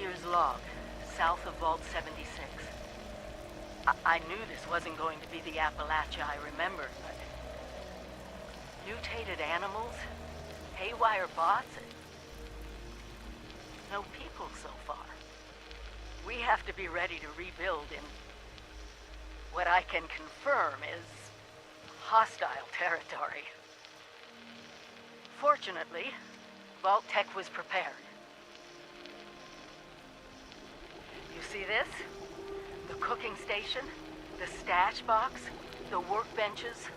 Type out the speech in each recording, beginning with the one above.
Hunter's log, south of Vault 76. I knew this wasn't going to be the Appalachia I remembered, but... mutated animals? Haywire bots? No people so far. We have to be ready to rebuild in... what I can confirm is... hostile territory. Fortunately, Vault Tech was prepared. You see this? The cooking station, the stash box, the workbenches,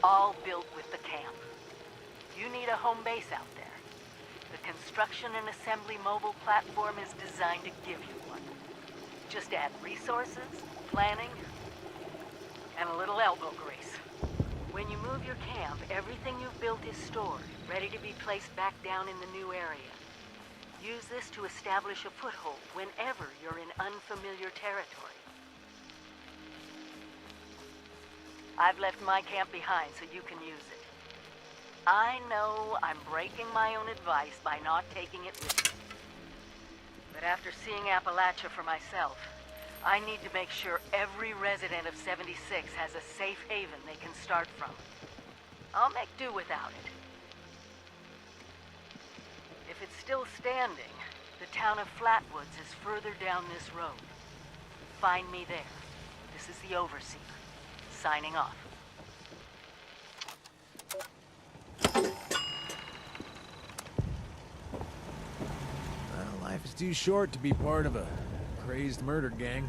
all built with the camp. You need a home base out there. The construction and assembly mobile platform is designed to give you one. Just add resources, planning, and a little elbow grease. When you move your camp, everything you've built is stored, ready to be placed back down in the new area. Use this to establish a foothold whenever you're in unfamiliar territory. I've left my camp behind so you can use it. I know I'm breaking my own advice by not taking it with me. But after seeing Appalachia for myself, I need to make sure every resident of 76 has a safe haven they can start from. I'll make do without it. If it's still standing, the town of Flatwoods is further down this road. Find me there. This is the Overseer, signing off. Well, life is too short to be part of a crazed murder gang.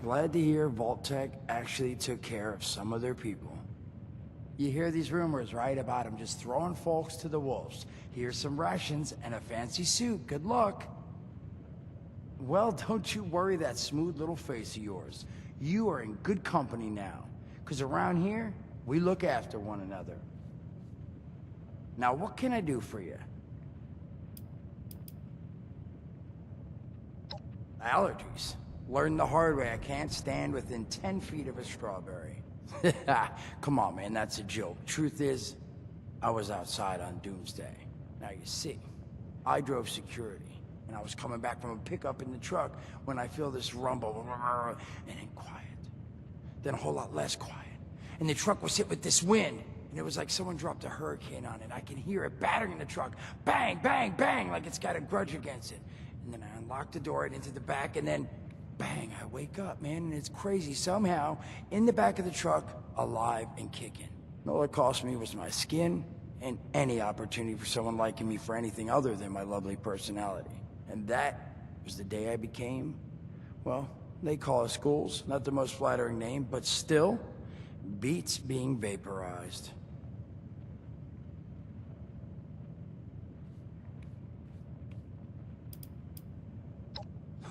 Glad to hear Vault-Tec actually took care of some of their people. You hear these rumors, right, about them just throwing folks to the wolves. Here's some rations and a fancy suit. Good luck. Well, don't you worry that smooth little face of yours. You are in good company now. Because around here, we look after one another. Now, what can I do for you? Allergies. Learned the hard way I can't stand within 10 feet of a strawberry. Come on, man, that's a joke. Truth is, I was outside on Doomsday. Now you see, I drove security, and I was coming back from a pickup in the truck when I feel this rumble, and then quiet. Then a whole lot less quiet. And the truck was hit with this wind, and it was like someone dropped a hurricane on it. I can hear it battering the truck. Bang, bang, bang, like it's got a grudge against it. And then I unlocked the door and into the back, and then bang, I wake up, man, and it's crazy. Somehow, in the back of the truck, alive and kicking. All it cost me was my skin and any opportunity for someone liking me for anything other than my lovely personality. And that was the day I became, well, they call us ghouls. Not the most flattering name, but still, beats being vaporized.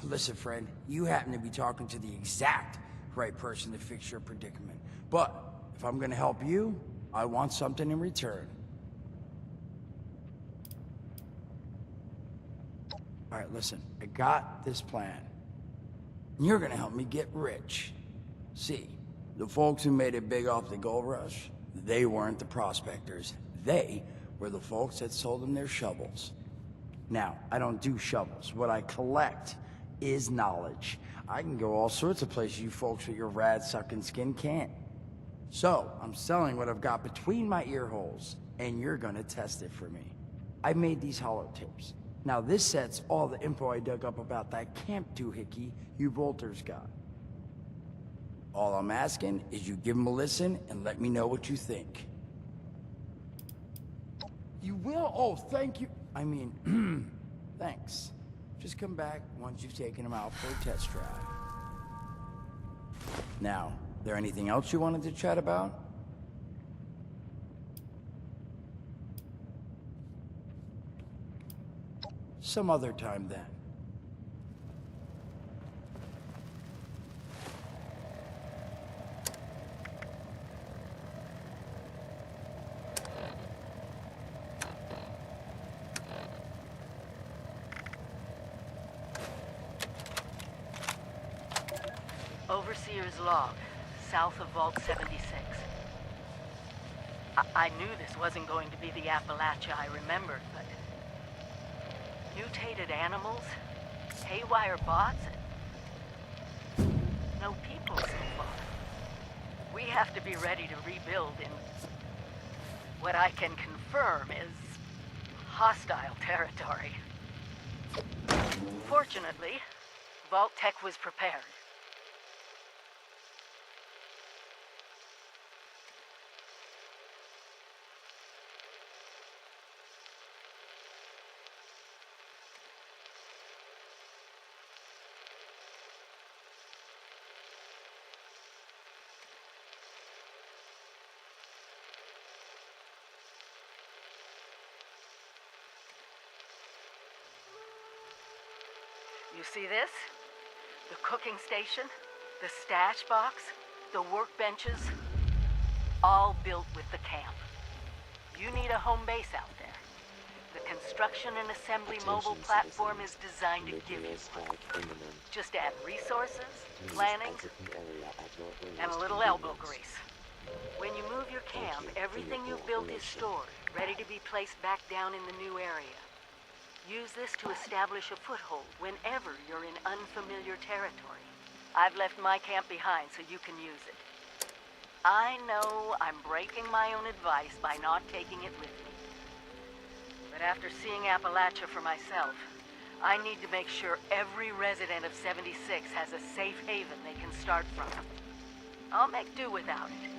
Listen, friend, you happen to be talking to the exact right person to fix your predicament. But if I'm gonna help you, I want something in return. All right, listen, I got this plan. You're gonna help me get rich. See, the folks who made it big off the gold rush, they weren't the prospectors. They were the folks that sold them their shovels. Now, I don't do shovels. What I collect is knowledge. I can go all sorts of places you folks with your rad-sucking skin can't. So, I'm selling what I've got between my ear holes, and you're gonna test it for me. I made these holotapes. Now this sets all the info I dug up about that camp doohickey you Volters got. All I'm asking is you give them a listen and let me know what you think. You will? Oh, thank you. I mean, thanks. Just come back once you've taken them out for a test drive. Now, there anything else you wanted to chat about? Some other time then. Overseer's log, south of Vault 76. I knew this wasn't going to be the Appalachia I remembered, but... mutated animals, haywire bots, and... no people so far. We have to be ready to rebuild in... what I can confirm is... hostile territory. Fortunately, Vault-Tec was prepared. You see this? The cooking station, the stash box, the workbenches, all built with the camp. You need a home base out there. The construction and assembly mobile platform is designed to give you one. Just add resources, planning, and a little elbow grease. When you move your camp, everything you've built is stored, ready to be placed back down in the new area. Use this to establish a foothold whenever you're in unfamiliar territory. I've left my camp behind so you can use it. I know I'm breaking my own advice by not taking it with me. But after seeing Appalachia for myself, I need to make sure every resident of 76 has a safe haven they can start from. I'll make do without it.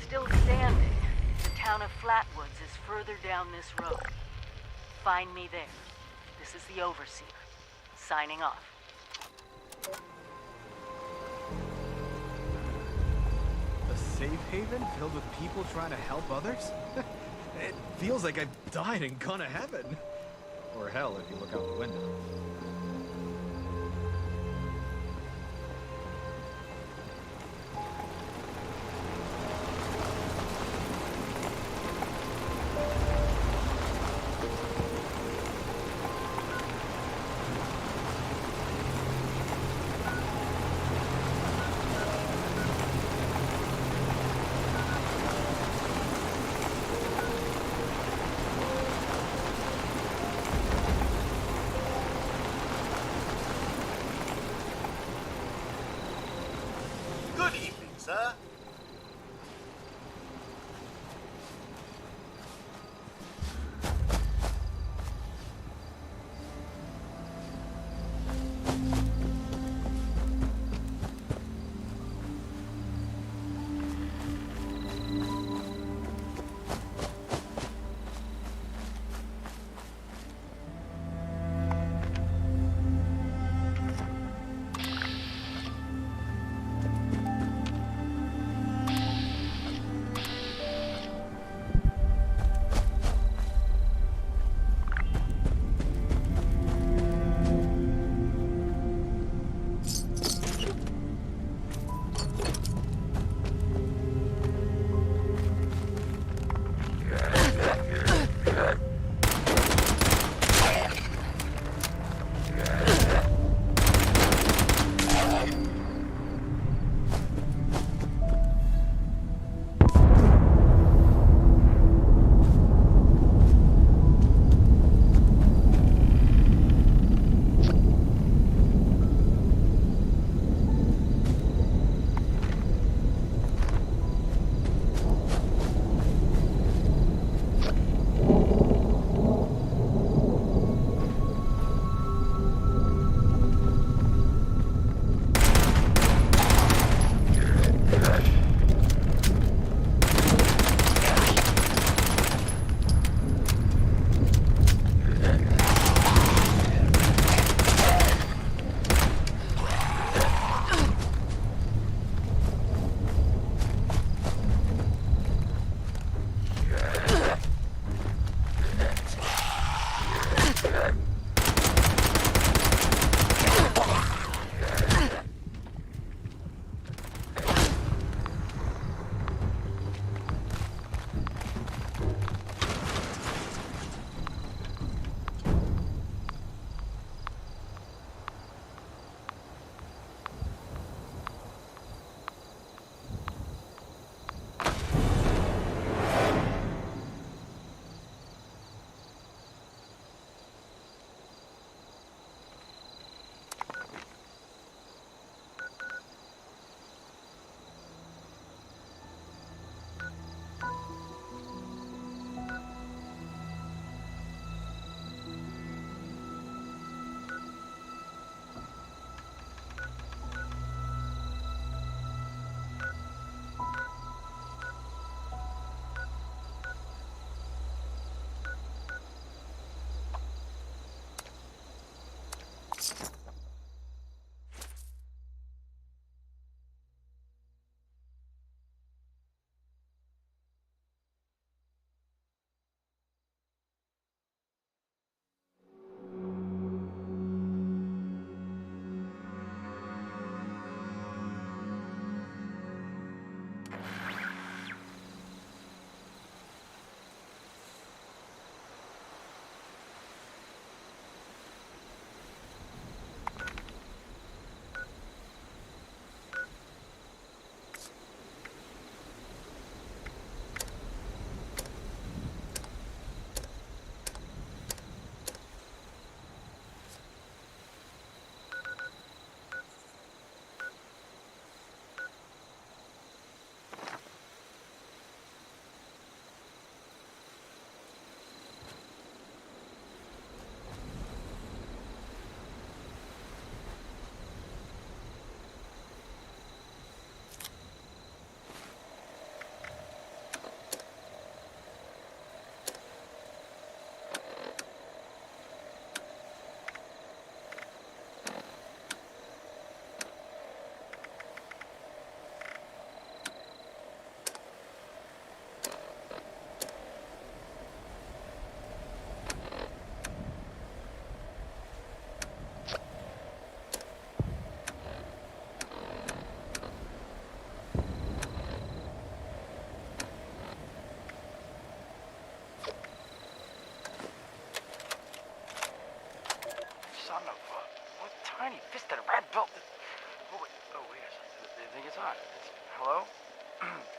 still standing. The town of Flatwoods is further down this road. Find me there. This is the Overseer. Signing off. A safe haven filled with people trying to help others? It feels like I've died and gone to heaven. Or hell, if you look out the window. Good evening, sir.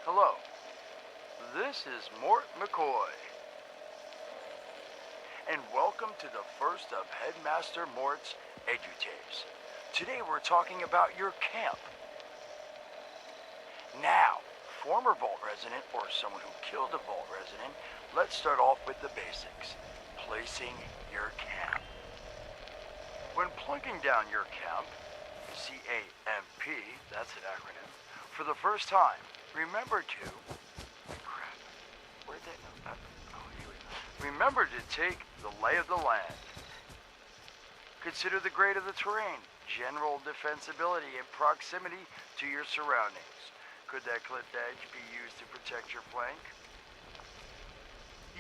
Hello, this is Mort McCoy, and welcome to the first of Headmaster Mort's EduTapes. Today we're talking about your camp. Now, former Vault resident or someone who killed a Vault resident, let's start off with the basics. Placing your camp. When plunking down your camp, CAMP, that's an acronym, for the first time, remember to... Crap. Where'd that... Oh, here we go. Remember to take the lay of the land. Consider the grade of the terrain, general defensibility, and proximity to your surroundings. Could that cliff edge be used to protect your flank?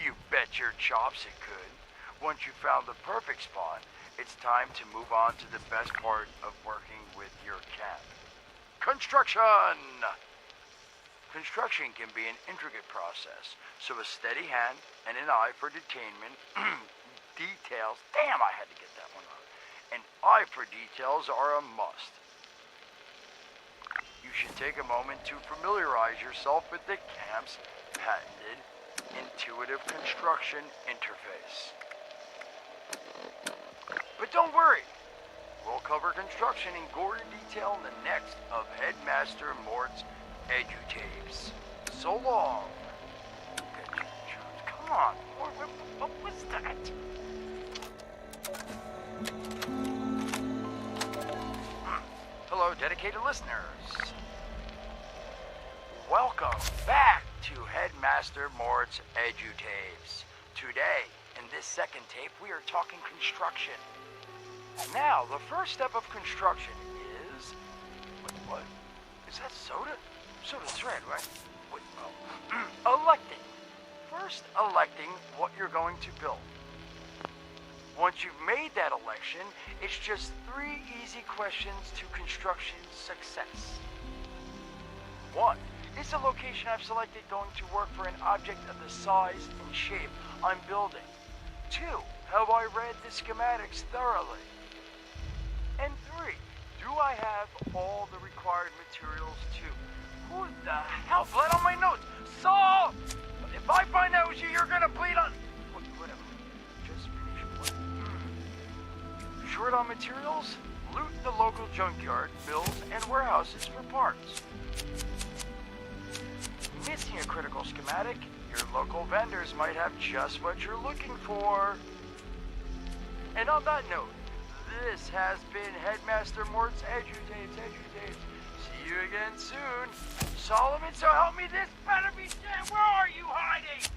You bet your chops it could. Once you found the perfect spot, it's time to move on to the best part of working with your camp. Construction! Construction can be an intricate process, so a steady hand and an eye for detainment, details, damn I had to get that one out. An eye for details are a must. You should take a moment to familiarize yourself with the camp's patented intuitive construction interface. But don't worry, we'll cover construction in gory detail in the next of Headmaster Mort's EduTapes. So long. Come on, what was that? Hello, dedicated listeners. Welcome back to Headmaster Mort's EduTapes. Today, in this second tape, we are talking construction. Now, the first step of construction is... Wait, what? Is that soda? Soda's red, right? Wait, oh. Electing. First, electing what you're going to build. Once you've made that election, it's just 3 easy questions to construction success. 1. Is the location I've selected going to work for an object of the size and shape I'm building? 2. Have I read the schematics thoroughly? And 3. Do I have all the required materials too? Who the hell bled on my notes? Saul! If I find out it was you, you're gonna bleed on... Whatever. Just finish one. Short on materials? Loot the local junkyard, mills, and warehouses for parts. Missing a critical schematic? Your local vendors might have just what you're looking for. And on that note, this has been Headmaster Mort's EduTapes. See you again soon. Solomon, so help me, this better be dead. Where are you hiding?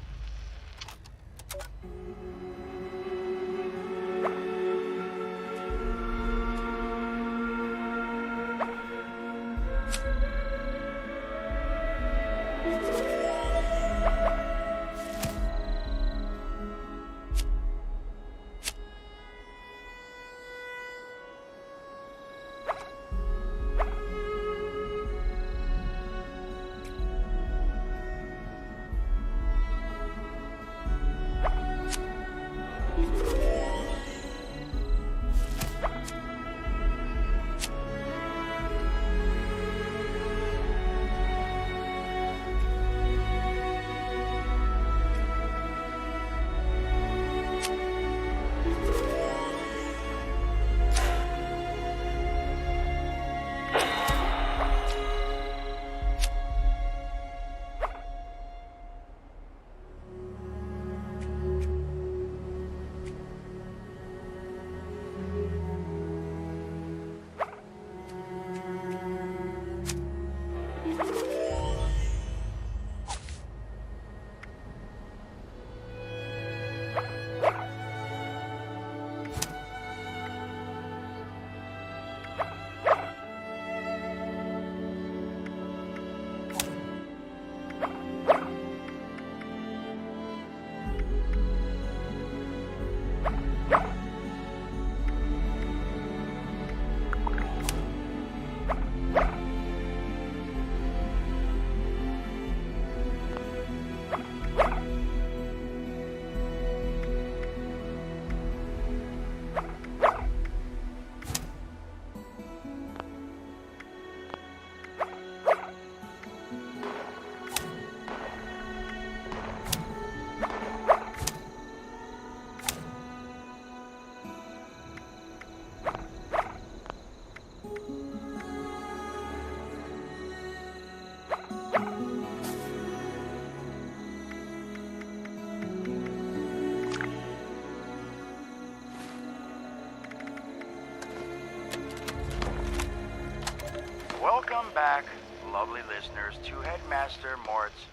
back, lovely listeners, to Headmaster Mort's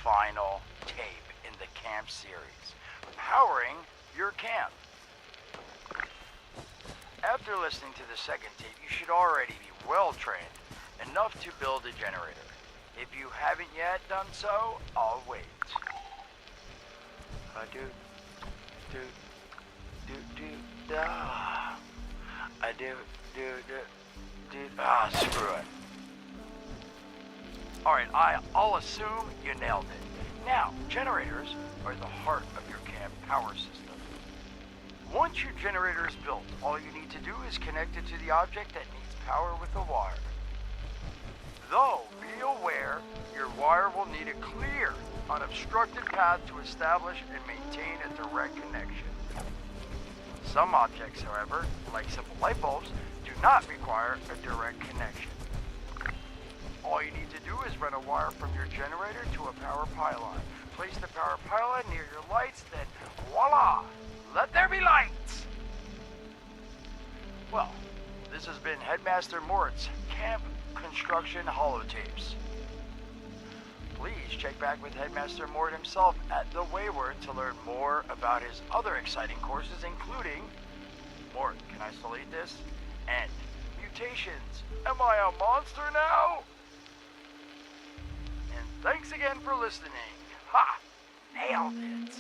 final tape in the camp series, Powering Your Camp. After listening to the second tape, you should already be well trained, enough to build a generator. If you haven't yet done so, I'll wait. Screw it. Alright, I'll assume you nailed it. Now, generators are the heart of your camp power system. Once your generator is built, all you need to do is connect it to the object that needs power with a wire. Though, be aware, your wire will need a clear, unobstructed path to establish and maintain a direct connection. Some objects, however, like simple light bulbs, do not require a direct connection. All you need to do is run a wire from your generator to a power pylon. Place the power pylon near your lights, then voila! Let there be lights! Well, this has been Headmaster Mort's Camp Construction Holotapes. Please check back with Headmaster Mort himself at the Wayward to learn more about his other exciting courses, including Mort, can I still eat this? And mutations. Am I a monster now? And thanks again for listening. Ha! Nailed it!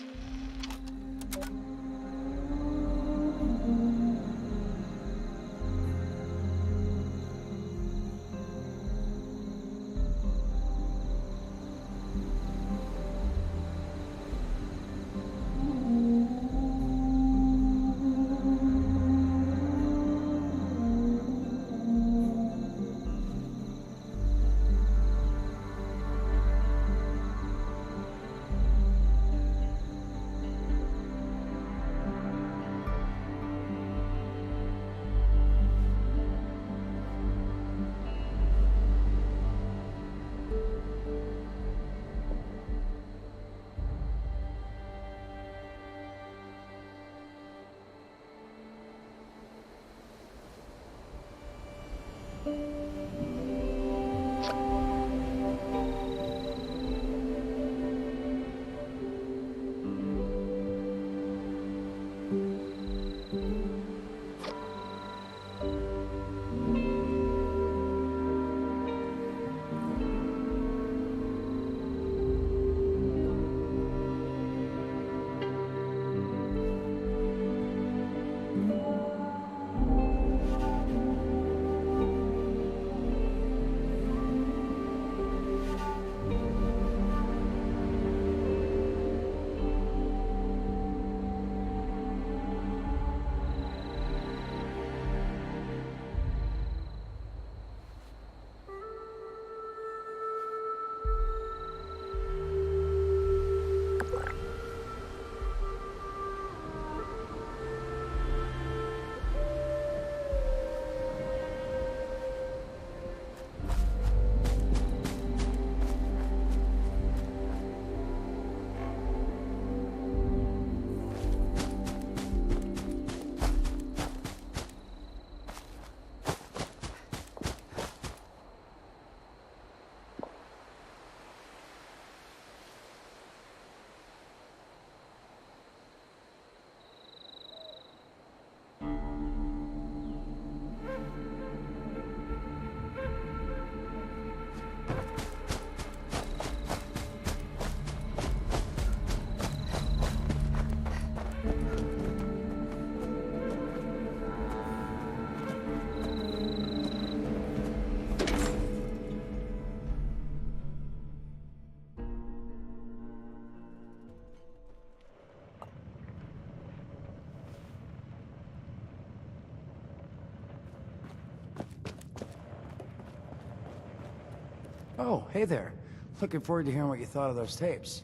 Oh, hey there. Looking forward to hearing what you thought of those tapes.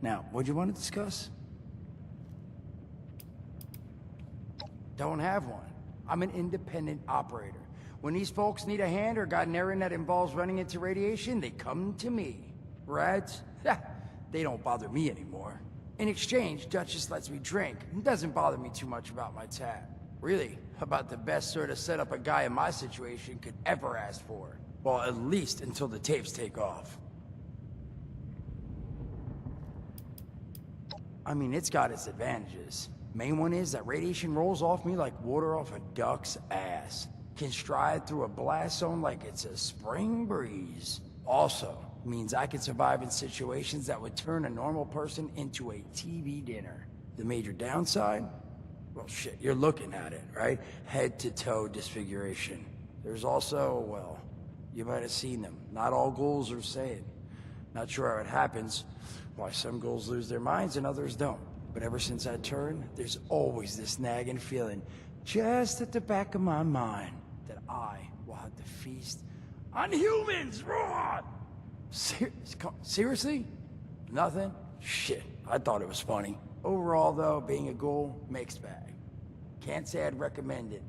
Now, what'd you want to discuss? Don't have one. I'm an independent operator. When these folks need a hand or got an errand that involves running into radiation, they come to me. Rats? They don't bother me anymore. In exchange, Duchess lets me drink and doesn't bother me too much about my tab. Really, about the best sort of setup a guy in my situation could ever ask for. Well, at least until the tapes take off. I mean, it's got its advantages. Main one is that radiation rolls off me like water off a duck's ass. Can stride through a blast zone like it's a spring breeze. Also, means I can survive in situations that would turn a normal person into a TV dinner. The major downside? Well, shit, you're looking at it, right? Head to toe disfiguration. There's also, well, you might have seen them. Not all ghouls are sane. Not sure how it happens, why some ghouls lose their minds and others don't. But ever since I turned, there's always this nagging feeling, just at the back of my mind, that I will have to feast on humans, raw! Seriously? Nothing? Shit, I thought it was funny. Overall, though, being a ghoul, mixed bag. Can't say I'd recommend it.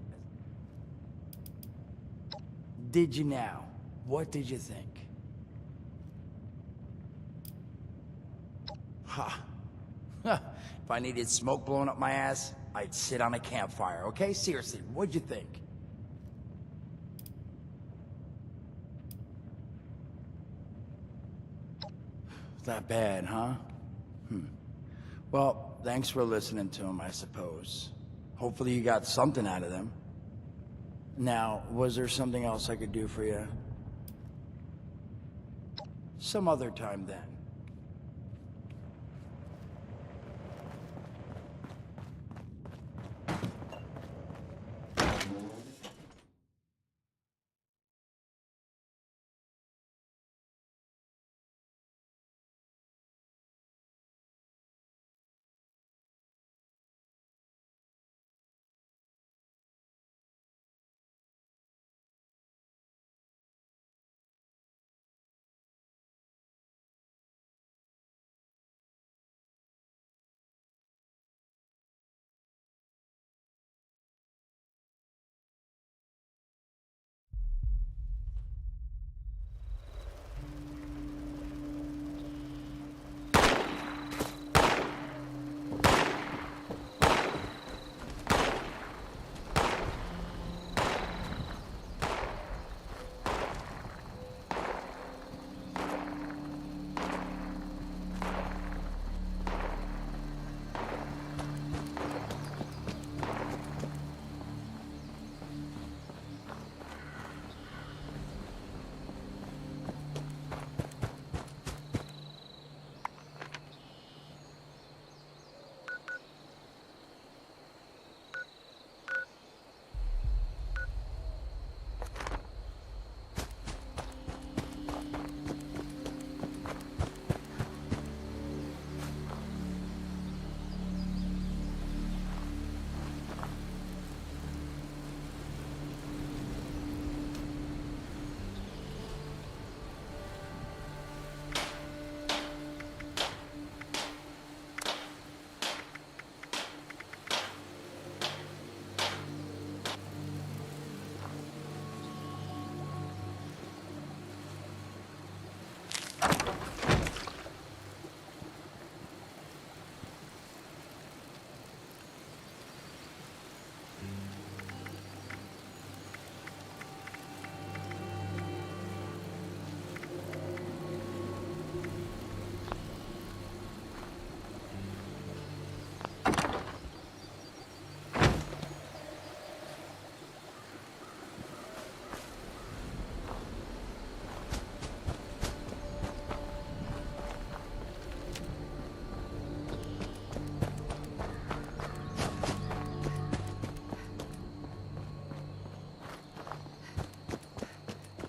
Did you now? What did you think? Ha. If I needed smoke blowing up my ass, I'd sit on a campfire, okay? Seriously, what'd you think? That bad, huh? Well, thanks for listening to him, I suppose. Hopefully you got something out of them. Now, was there something else I could do for you? Some other time, then.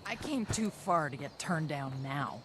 I came too far to get turned down now.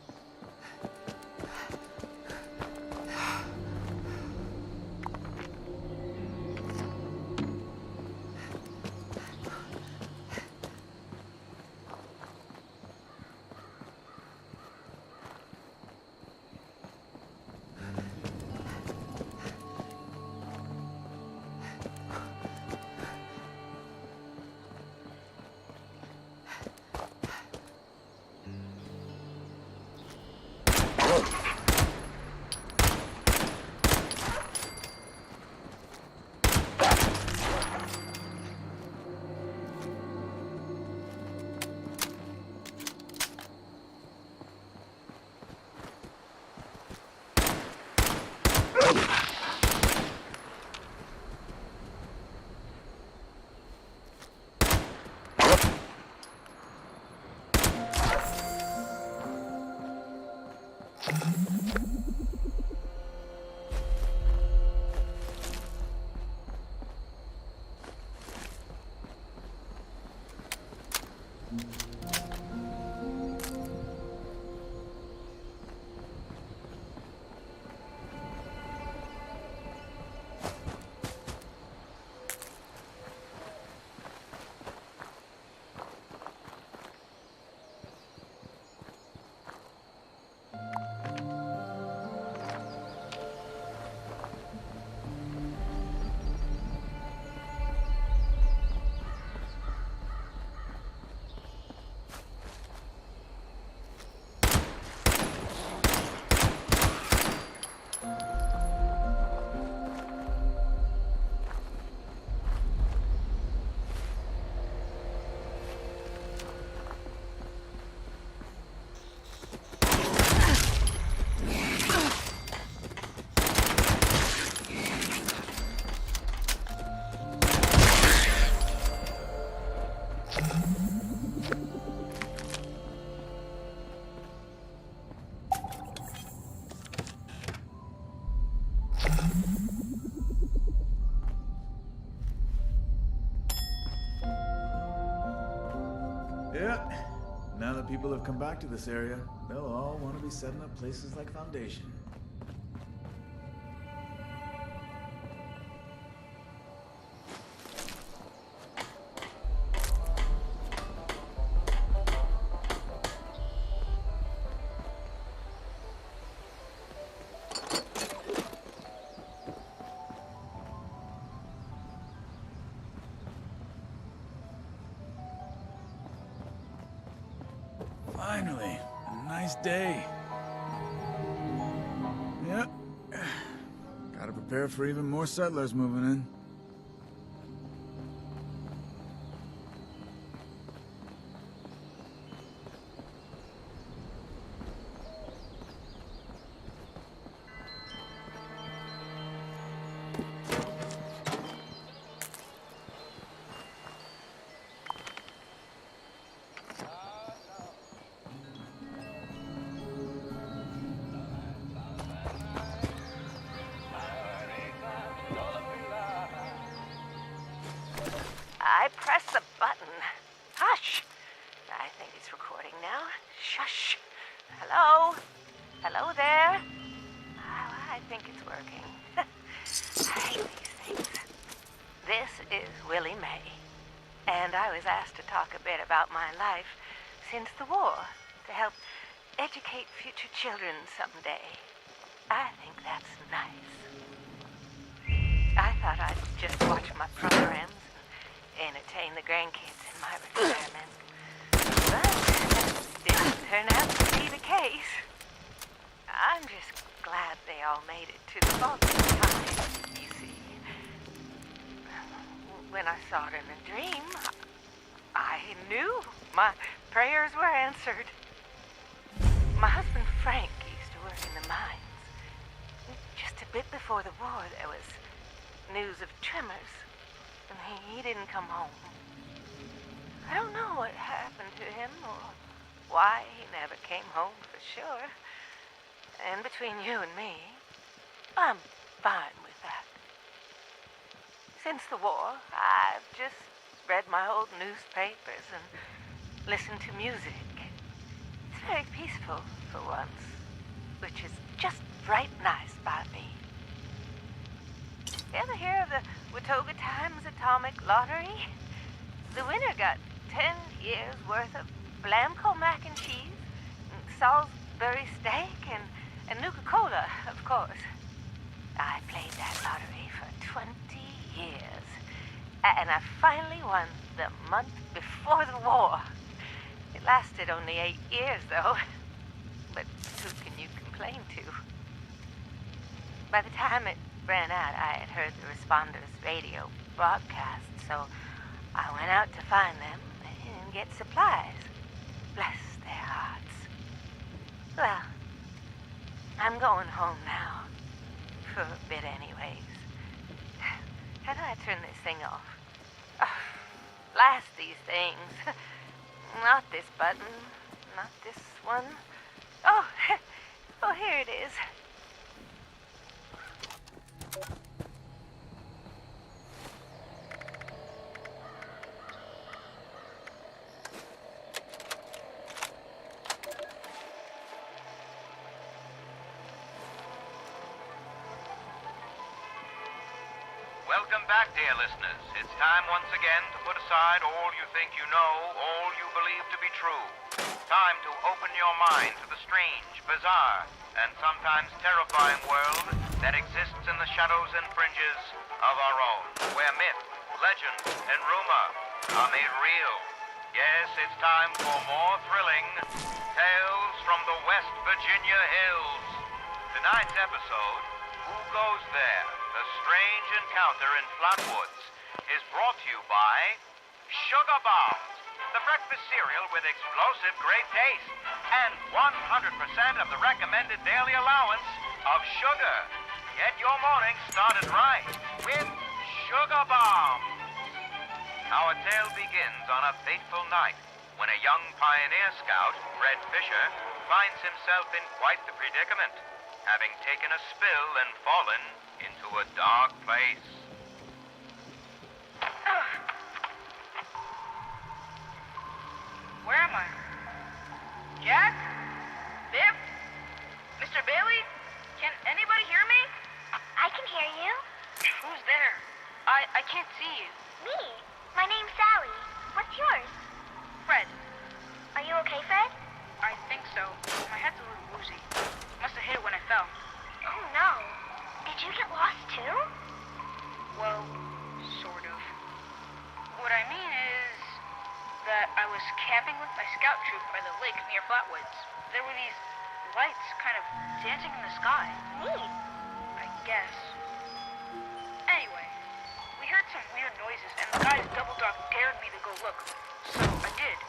Yeah. Now that people have come back to this area, they'll all want to be setting up places like Foundation. Finally, a nice day. Yep. Gotta prepare for even more settlers moving in. I press the button. Hush! I think it's recording now. Shush! Hello? Hello there? Oh, I think it's working. I hate these things. This is Willie May, and I was asked to talk a bit about my life since the war to help educate future children someday. I think that's nice. I thought I'd just watch my programs and entertain the grandkids in my retirement. But that didn't turn out to be the case. I'm just glad they all made it to the vaulting time, you see. When I saw it in a dream, I knew my prayers were answered. My husband Frank used to work in the mines. Just a bit before the war, there was news of tremors, and he didn't come home. I don't know what happened to him or why he never came home for sure. And between you and me, I'm fine with that. Since the war, I've just read my old newspapers and listened to music. It's very peaceful for once, which is just right nice by me. You ever hear of the Watoga Times Atomic Lottery? The winner got 10 years worth of Blamco mac and cheese, and Salisbury steak, and Nuka-Cola, of course. I played that lottery for 20 years, and I finally won the month before the war. It lasted only 8 years, though. But who can you complain to? By the time it ran out, I had heard the responders' radio broadcast, so I went out to find them and get supplies. Bless their hearts. Well, I'm going home now. For a bit anyways. How do I turn this thing off? Oh, blast these things. Not this button. Not this one. Oh, oh, here it is. Welcome back, dear listeners. It's time once again to put aside all you think you know, all you believe to be true. Time to open your mind to the strange, bizarre, and sometimes terrifying world that exists in the shadows and fringes of our own, where myth, legend, and rumor are made real. Yes, it's time for more thrilling tales from the West Virginia hills. Tonight's episode, Who Goes There? The Strange Encounter in Flatwoods, is brought to you by Sugar Bombs, the breakfast cereal with explosive great taste and 100% of the recommended daily allowance of sugar. Get your morning started right with Sugar Bombs. Our tale begins on a fateful night when a young pioneer scout, Red Fisher, finds himself in quite the predicament. having taken a spill and fallen into a dark place. Where am I? Jack? Biff? Mr. Bailey? Can anybody hear me? I can hear you. Who's there? I can't see you. Me. My name's Sally. What's yours? Fred. Are you okay, Fred? I think so. My head's a little woozy. Must have hit it when I fell. Oh, no. Did you get lost, too? Well, sort of. What I mean is that I was camping with my scout troop by the lake near Flatwoods. There were these lights kind of dancing in the sky. Neat. I guess. Anyway, we heard some weird noises and the guy's double dog dared me to go look. So I did.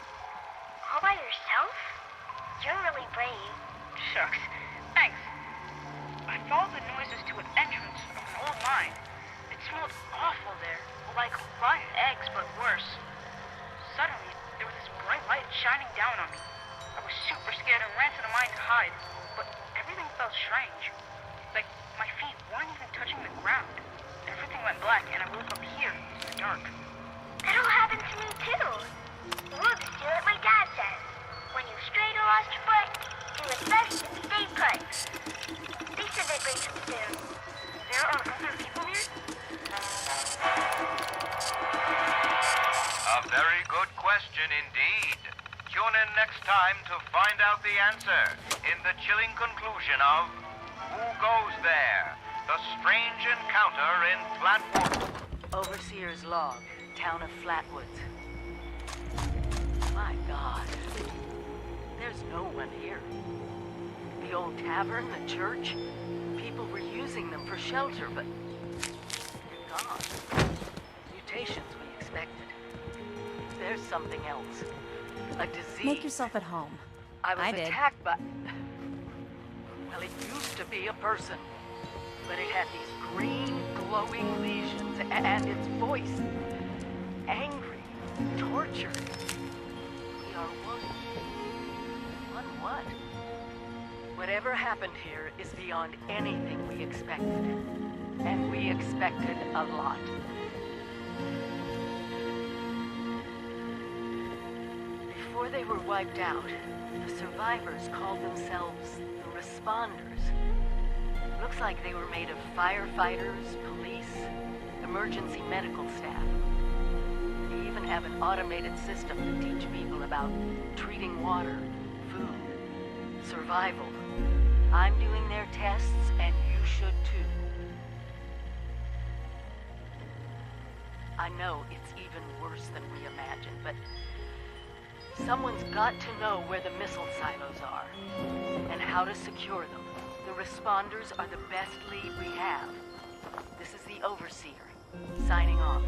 All by yourself? You're really brave. Shucks. Thanks. I followed the noises to an entrance of an old mine. It smelled awful there, like rotten eggs, but worse. Suddenly, there was this bright light shining down on me. I was super scared and ran to the mine to hide, but everything felt strange. Like my feet weren't even touching the ground. Everything went black and I woke up here in the dark. That all happened to me, too. We'll just do what my dad says. When you've strayed or lost your foot, do what's best and stay put. They said they'd bring some soon. There are other people here? A very good question indeed. Tune in next time to find out the answer in the chilling conclusion of Who Goes There? The Strange Encounter in Flatwoods. Overseer's log, town of Flatwoods. My God. There's no one here. The old tavern, the church, people were using them for shelter, but they're gone. Mutations we expected. There's something else. A disease. Make yourself at home. I was I did. attacked by... Well, it used to be a person. But it had these green, glowing lesions, and its voice. Angry, tortured. We are one. One what? Whatever happened here is beyond anything we expected. And we expected a lot. Before they were wiped out, the survivors called themselves the Responders. Looks like they were made of firefighters, police, emergency medical staff. They even have an automated system to teach people about treating water, food, survival. I'm doing their tests, and you should too. I know it's even worse than we imagined, but someone's got to know where the missile silos are, and how to secure them. The Responders are the best lead we have. This is the Overseer, signing off.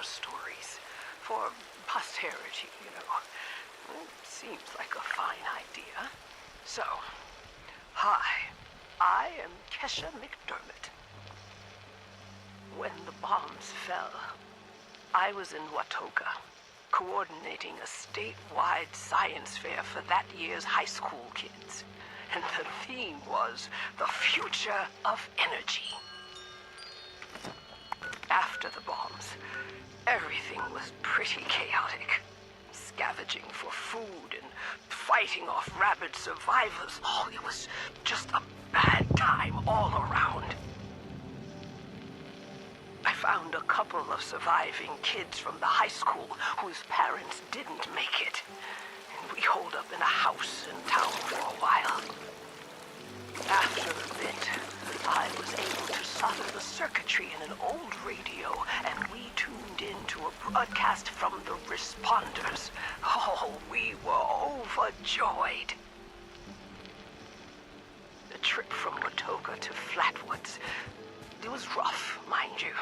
our stories. For posterity, you know. It seems like a fine idea. So, hi, I am Kesha McDermott. When the bombs fell, I was in Watoga, coordinating a statewide science fair for that year's high school kids. And the theme was the future of energy. After the bombs, everything was pretty chaotic. Scavenging for food and fighting off rabid survivors. Oh, it was just a bad time all around. I found a couple of surviving kids from the high school whose parents didn't make it. And we holed up in a house in town for a while. After a bit, I was able to solder the circuitry in an old radio, and we tuned into a broadcast from the responders. Oh, we were overjoyed. The trip from Watoga to Flatwoods, it was rough, mind you.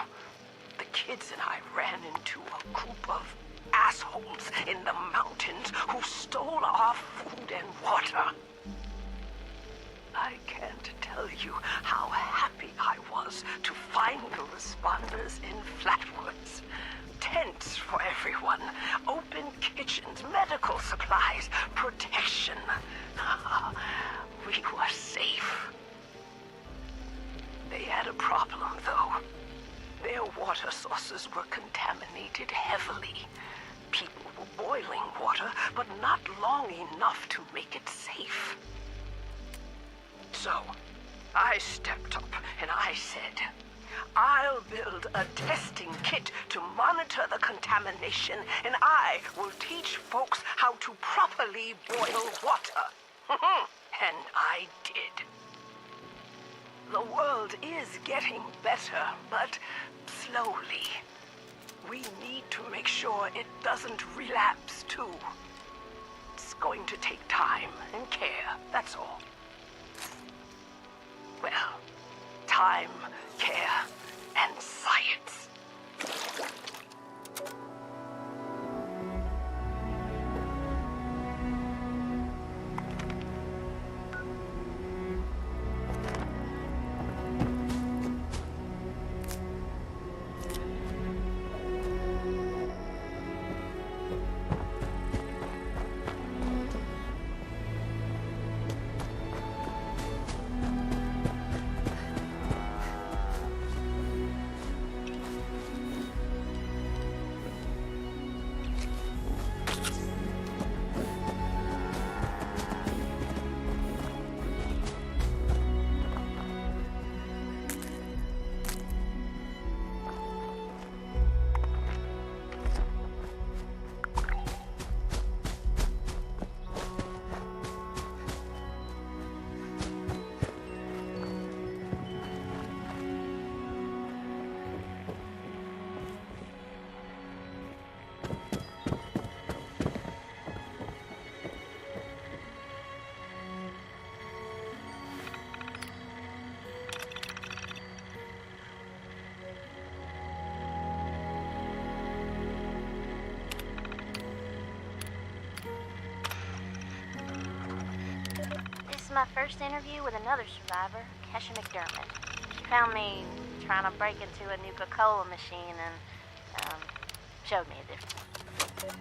The kids and I ran into a group of assholes in the mountains who stole our food and water. I can't tell you how happy I was to find the responders in Flatwoods. Tents for everyone, open kitchens, medical supplies, protection. We were safe. They had a problem, though. Their water sources were contaminated heavily. People were boiling water, but not long enough to make it safe. So, I stepped up and I said, I'll build a testing kit to monitor the contamination, and I will teach folks how to properly boil water. And I did. The world is getting better, but slowly. We need to make sure it doesn't relapse, too. It's going to take time and care, that's all. Well, time, care, and science. This is my first interview with another survivor, Kesha McDermott. She found me trying to break into a Nuka-Cola machine and, showed me a different one.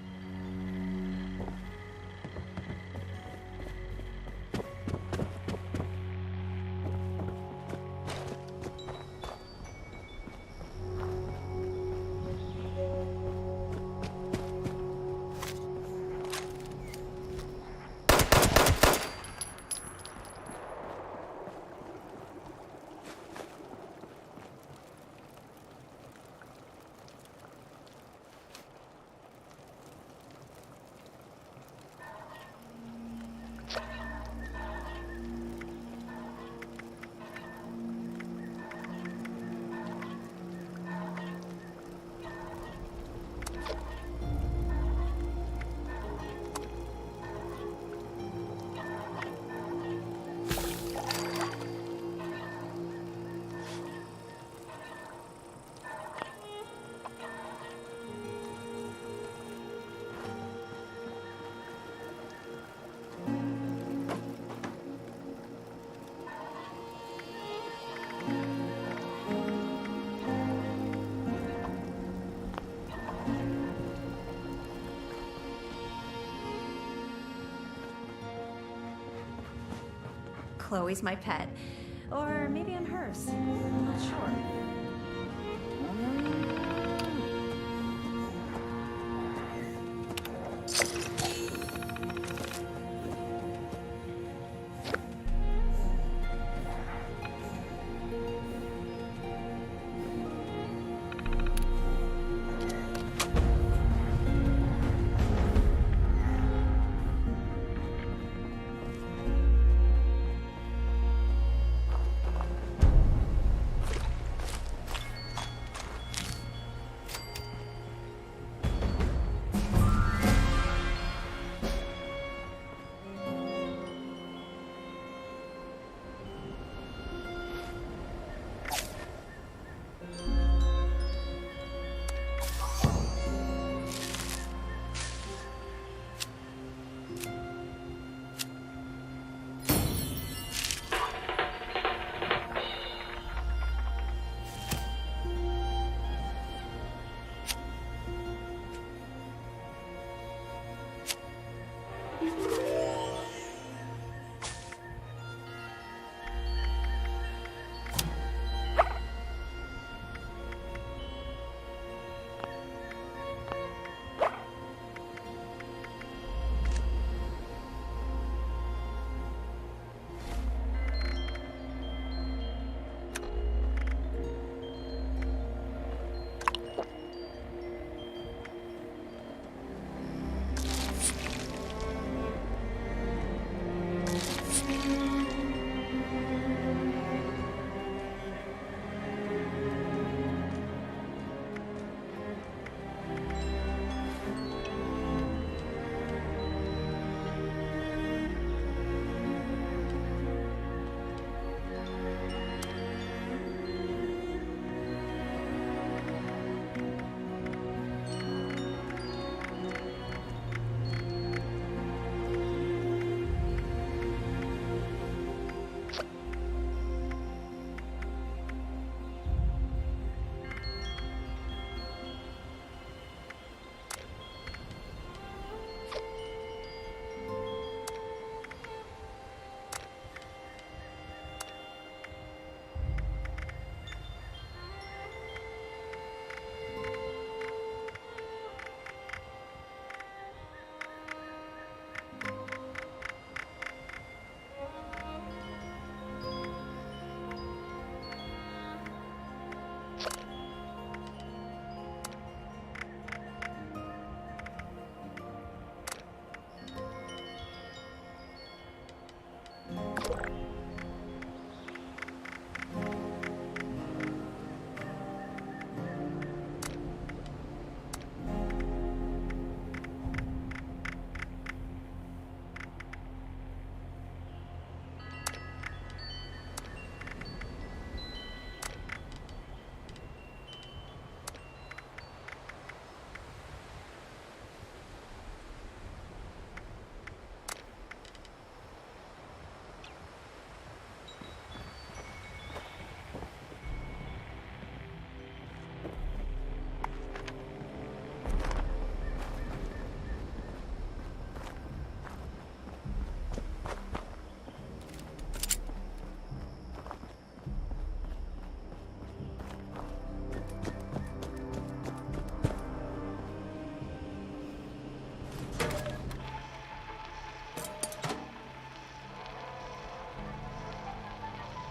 Chloe's my pet. Or maybe I'm hers. I'm not sure.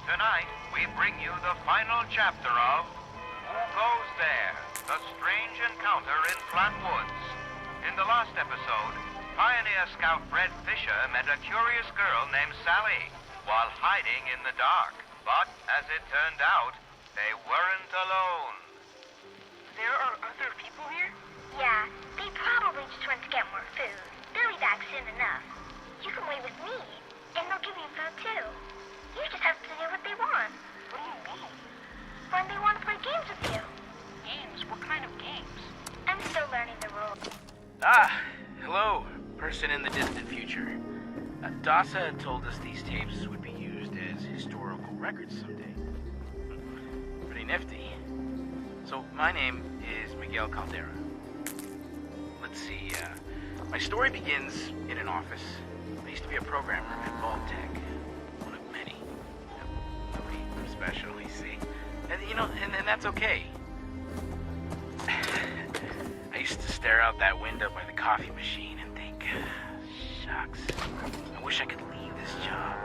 Tonight, we bring you the final chapter of Who Goes There? The Strange Encounter in Flat Woods. In the last episode, Pioneer Scout Fred Fisher met a curious girl named Sally while hiding in the dark. But, as it turned out, they weren't alone. There are other people here? Yeah, they probably just went to get more food. They'll be back soon enough. You can wait with me, and they'll give you food too. You just have to do what they want. What do you mean? When they want to play games with you. Games? What kind of games? I'm still learning the rules. Ah, hello, person in the distant future. Dasa told us these tapes would be used as historical records someday. Pretty nifty. So, my name is Miguel Caldera. Let's see, my story begins in an office. I used to be a programmer at Vault Tech, one of many. special, you see. And, and that's okay. I used to stare out that window by the coffee machine and think, shucks, I wish I could leave this job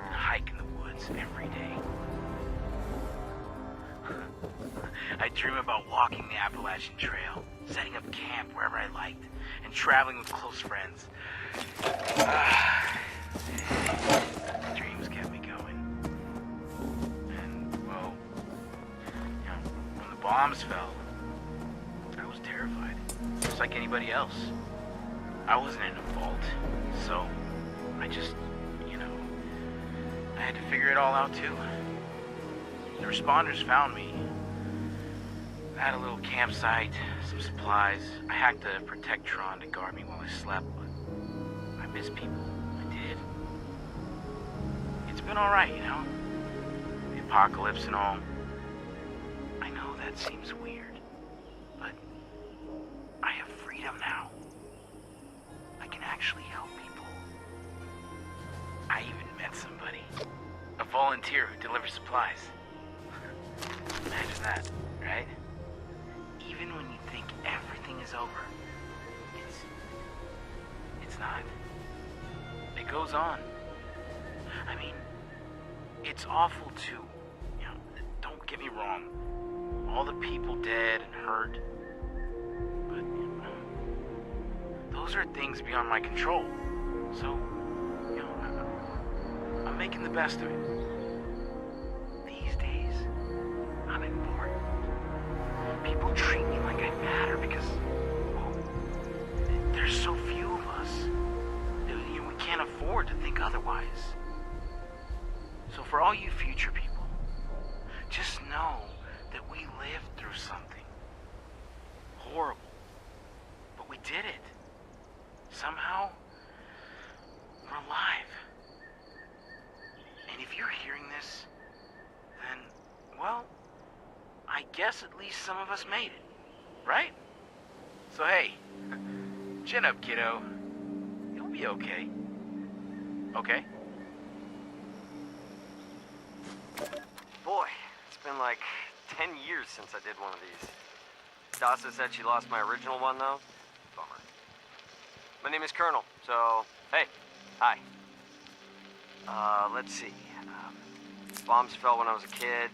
and hike in the woods every day. I dream about walking the Appalachian Trail, setting up camp wherever I liked, and traveling with close friends. Dreams kept me going. And, well, when the bombs fell, I was terrified, just like anybody else. I wasn't in a vault, so I just, I had to figure it all out too. The responders found me. I had a little campsite, some supplies. I hacked a Protectron to guard me while I slept, but I miss people. I did. It's been alright, The apocalypse and all. I know that seems weird, but I have freedom now. I can actually help people. I even met somebody. A volunteer who delivers supplies. Imagine that, right? Even when you think everything is over, it's not. It goes on. I mean, it's awful too. Don't get me wrong. All the people dead and hurt. But, those are things beyond my control. So, I'm making the best of it. These days, I'm important. People treat me like I matter because, there's so few of us. We can't afford to think otherwise. So for all you future people, just know that we lived through something horrible. But we did it. Somehow, we're alive. And if you're hearing this, then, well, I guess at least some of us made it, right? So hey, chin up, kiddo. You'll be okay. Okay? Boy, it's been like 10 years since I did one of these. Dasa said she lost my original one, though. Bummer. My name is Colonel, so, hey, hi. Let's see. Bombs fell when I was a kid.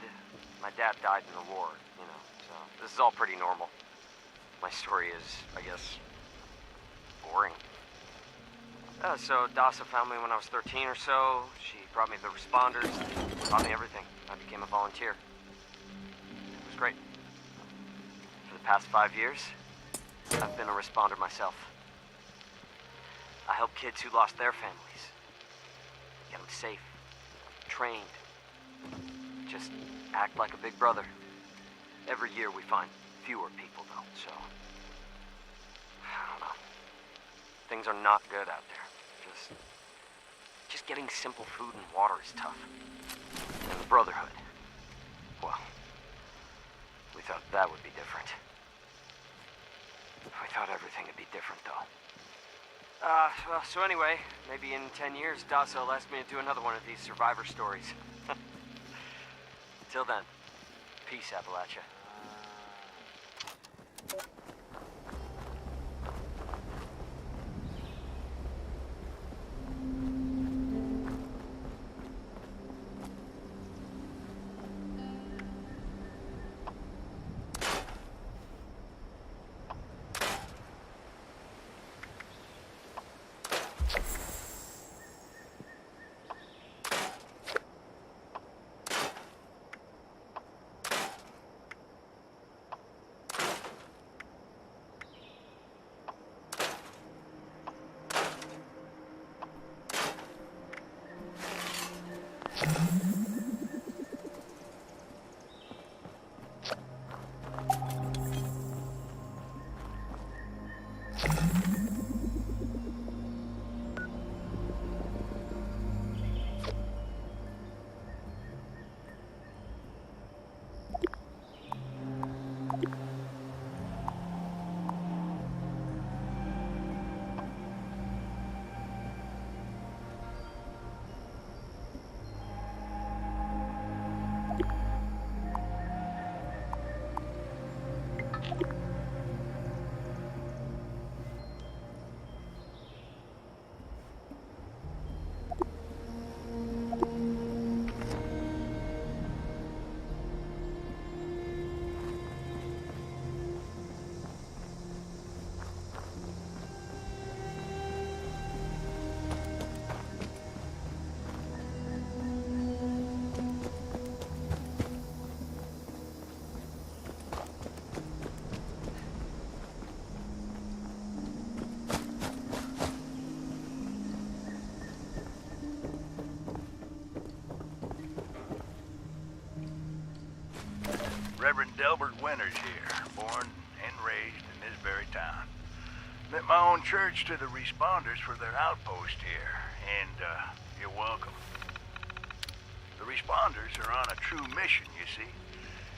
My dad died in the war, so this is all pretty normal. My story is, I guess, boring. So Dasa found me when I was 13 or so. She brought me the responders, taught me everything. I became a volunteer. It was great. For the past 5 years, I've been a responder myself. I help kids who lost their families. Get them safe, trained. Just act like a big brother. Every year we find fewer people, though, so... I don't know. Things are not good out there. Just getting simple food and water is tough. And the Brotherhood, well, we thought that would be different. We thought everything would be different, though. Well, so anyway, maybe in 10 years, Dasa will ask me to do another one of these survivor stories. Till then, peace, Appalachia. Reverend Delbert Winters here, born and raised in this very town. Lent my own church to the responders for their outpost here, and you're welcome. The responders are on a true mission, you see,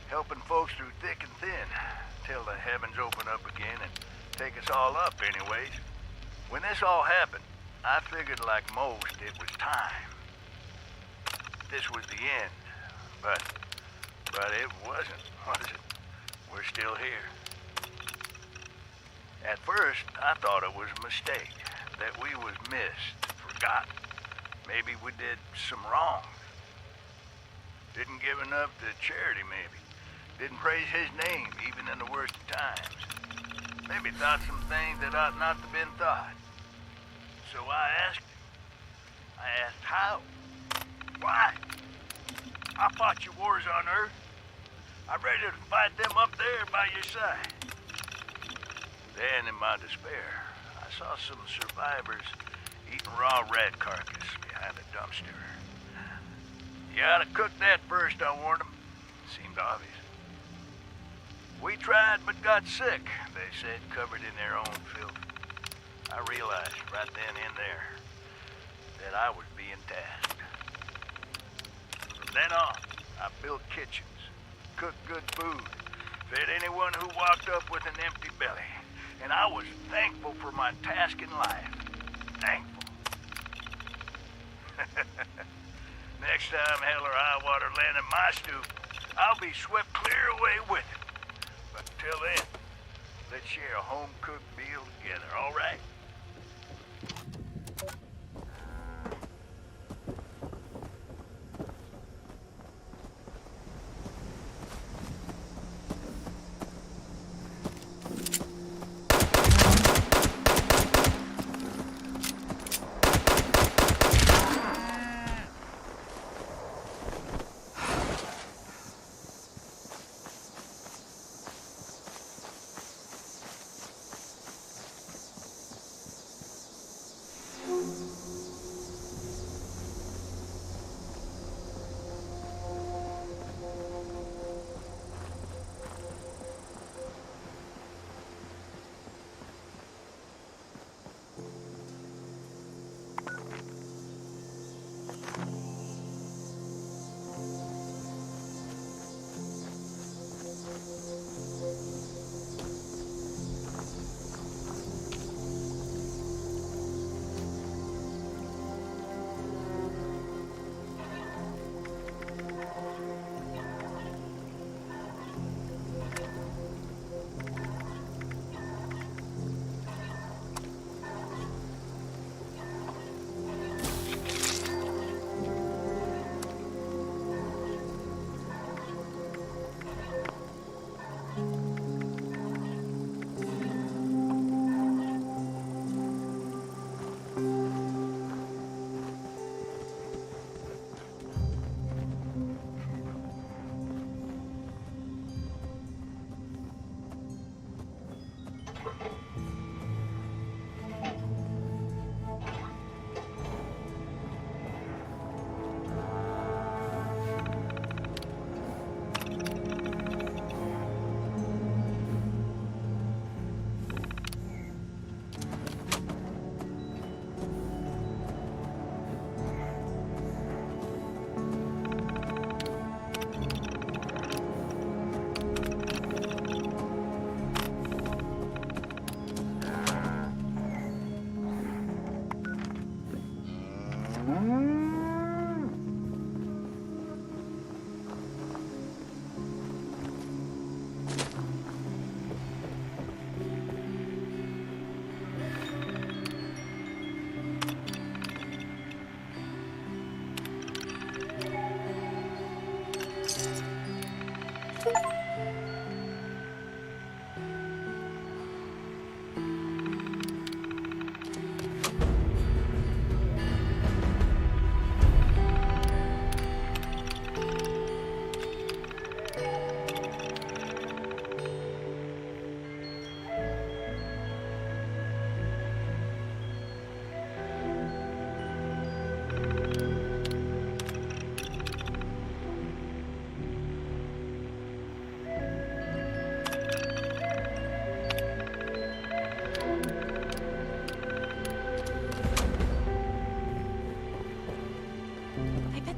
helping folks through thick and thin, till the heavens open up again and take us all up anyways. When this all happened, I figured like most it was time. This was the end, but it wasn't, was it? We're still here. At first, I thought it was a mistake, that we was missed, forgotten. Maybe we did some wrong. Didn't give enough to charity, maybe. Didn't praise his name, even in the worst of times. Maybe thought some things that ought not to have been thought. So I asked him. I asked how. Why? I fought your wars on Earth. I'm ready to fight them up there by your side. Then, in my despair, I saw some survivors eating raw rat carcass behind a dumpster. You ought to cook that first, I warned them. Seemed obvious. We tried but got sick, they said, covered in their own filth. I realized right then and there that I was being tasked. From then on, I built kitchens, cooked good food, fed anyone who walked up with an empty belly. And I was thankful for my task in life. Thankful. Next time hell or high water land in my stoop, I'll be swept clear away with it. But till then, let's share a home-cooked meal together, all right?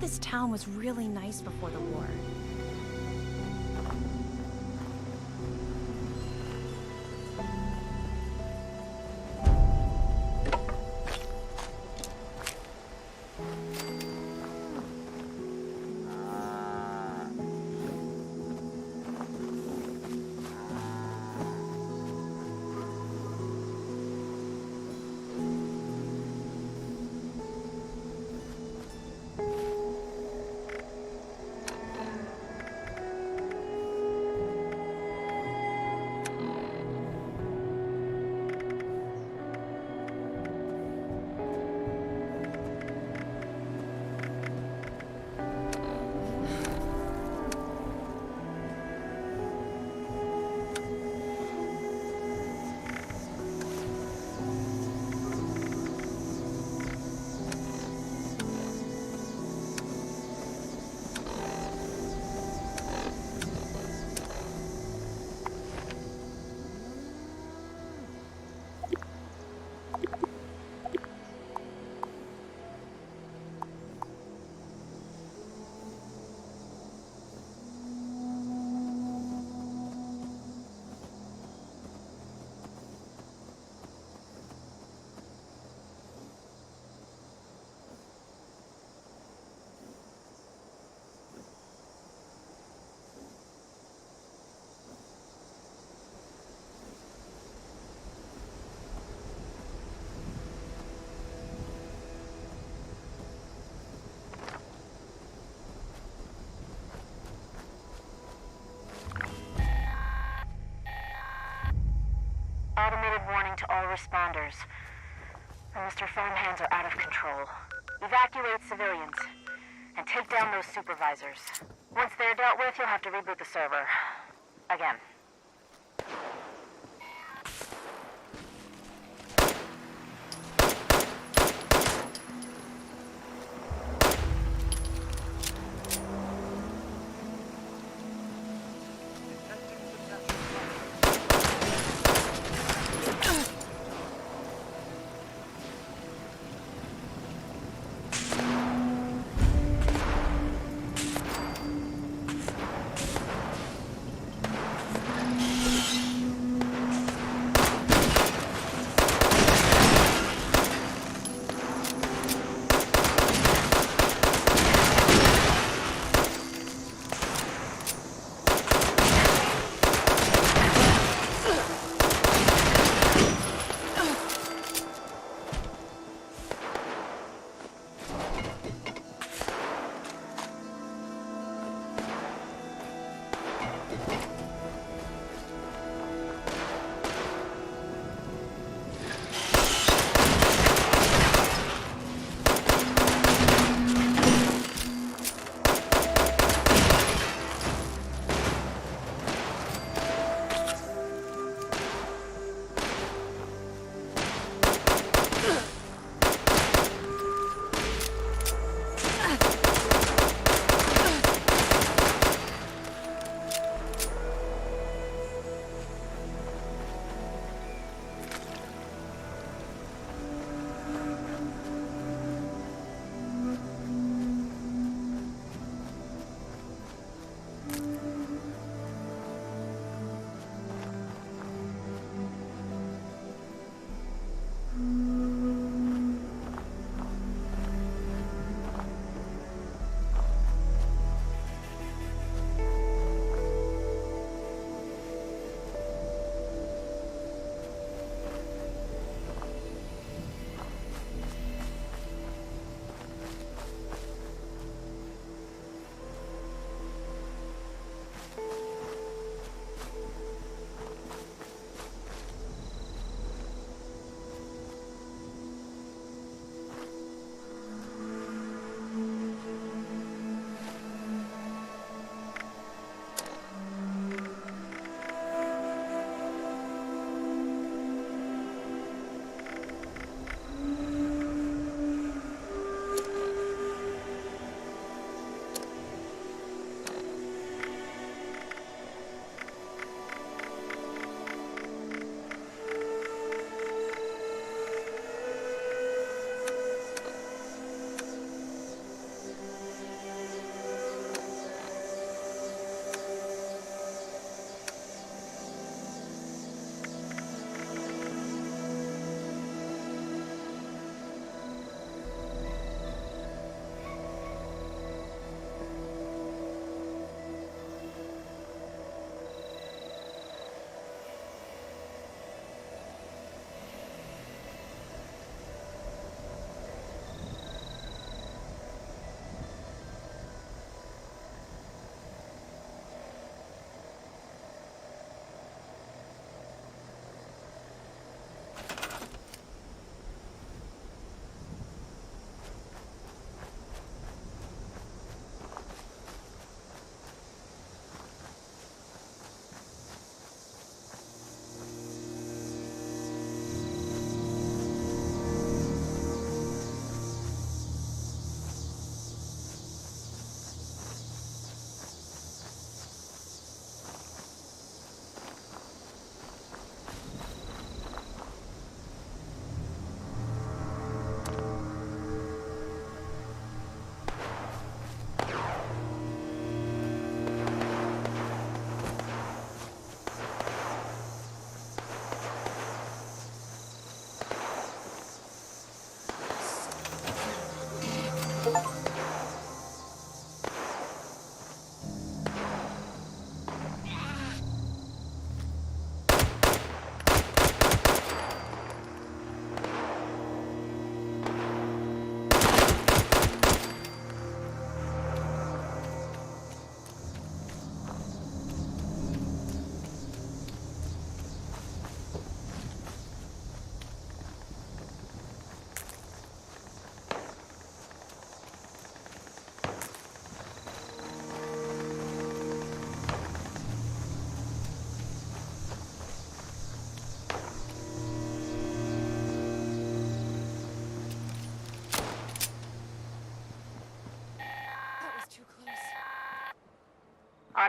this town was really nice before the war. Automated warning to all responders. Mr. Farmhands are out of control. Evacuate civilians. And take down those supervisors. Once they're dealt with, you'll have to reboot the server. Again.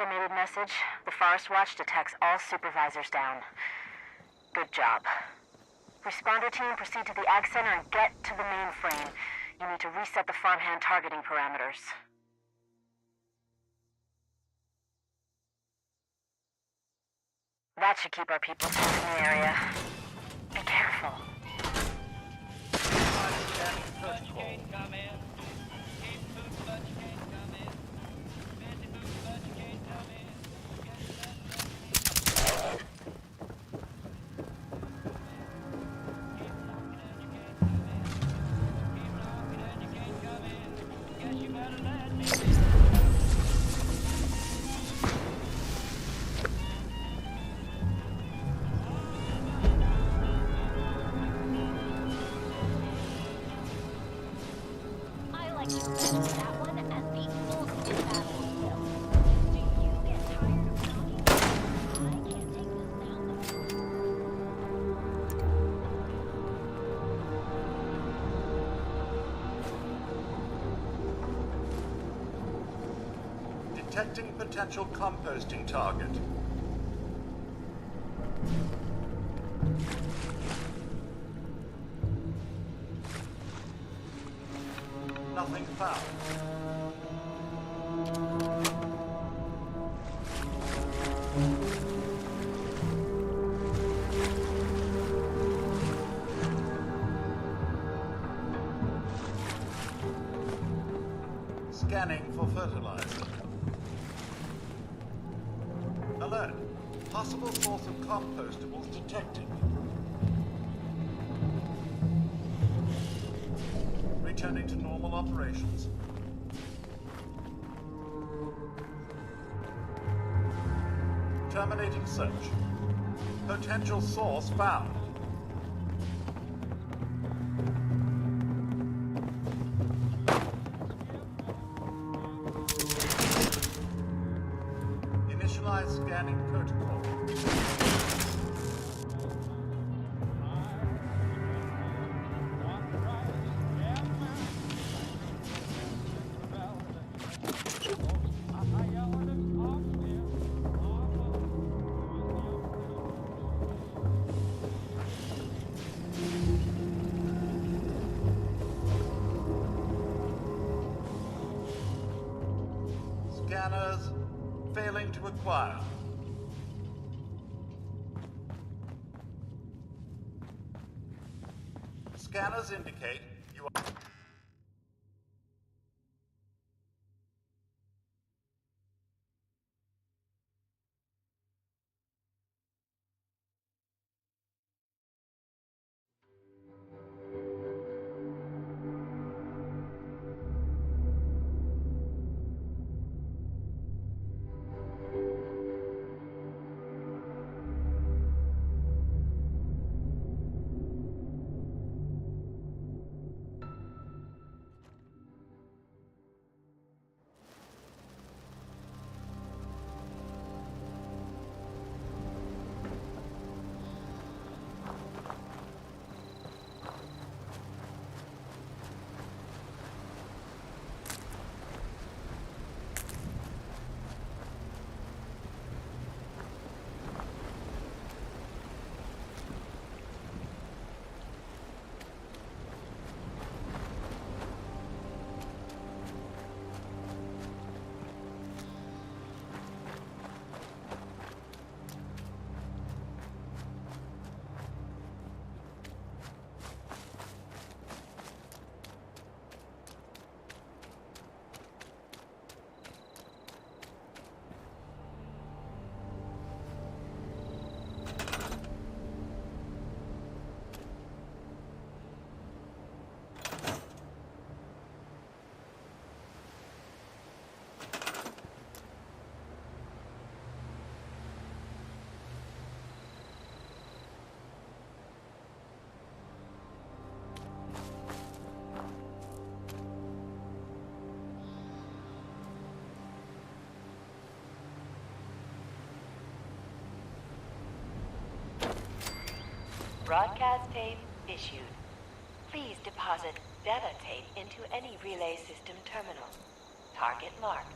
automated message. The Forest Watch detects all supervisors down. Good job. Responder team, proceed to the Ag Center and get to the mainframe. You need to reset the farmhand targeting parameters. That should keep our people safe in the area. Be careful. Detecting potential composting target. Nothing found. Scanning for fertilizer. Alert. Possible source of compostables detected. Returning to normal operations. Terminating search. Potential source found. Initialize scanning protocol. Scanners failing to acquire. Scanners indicate you are... Broadcast tape issued. Please deposit data tape into any relay system terminal. Target marked.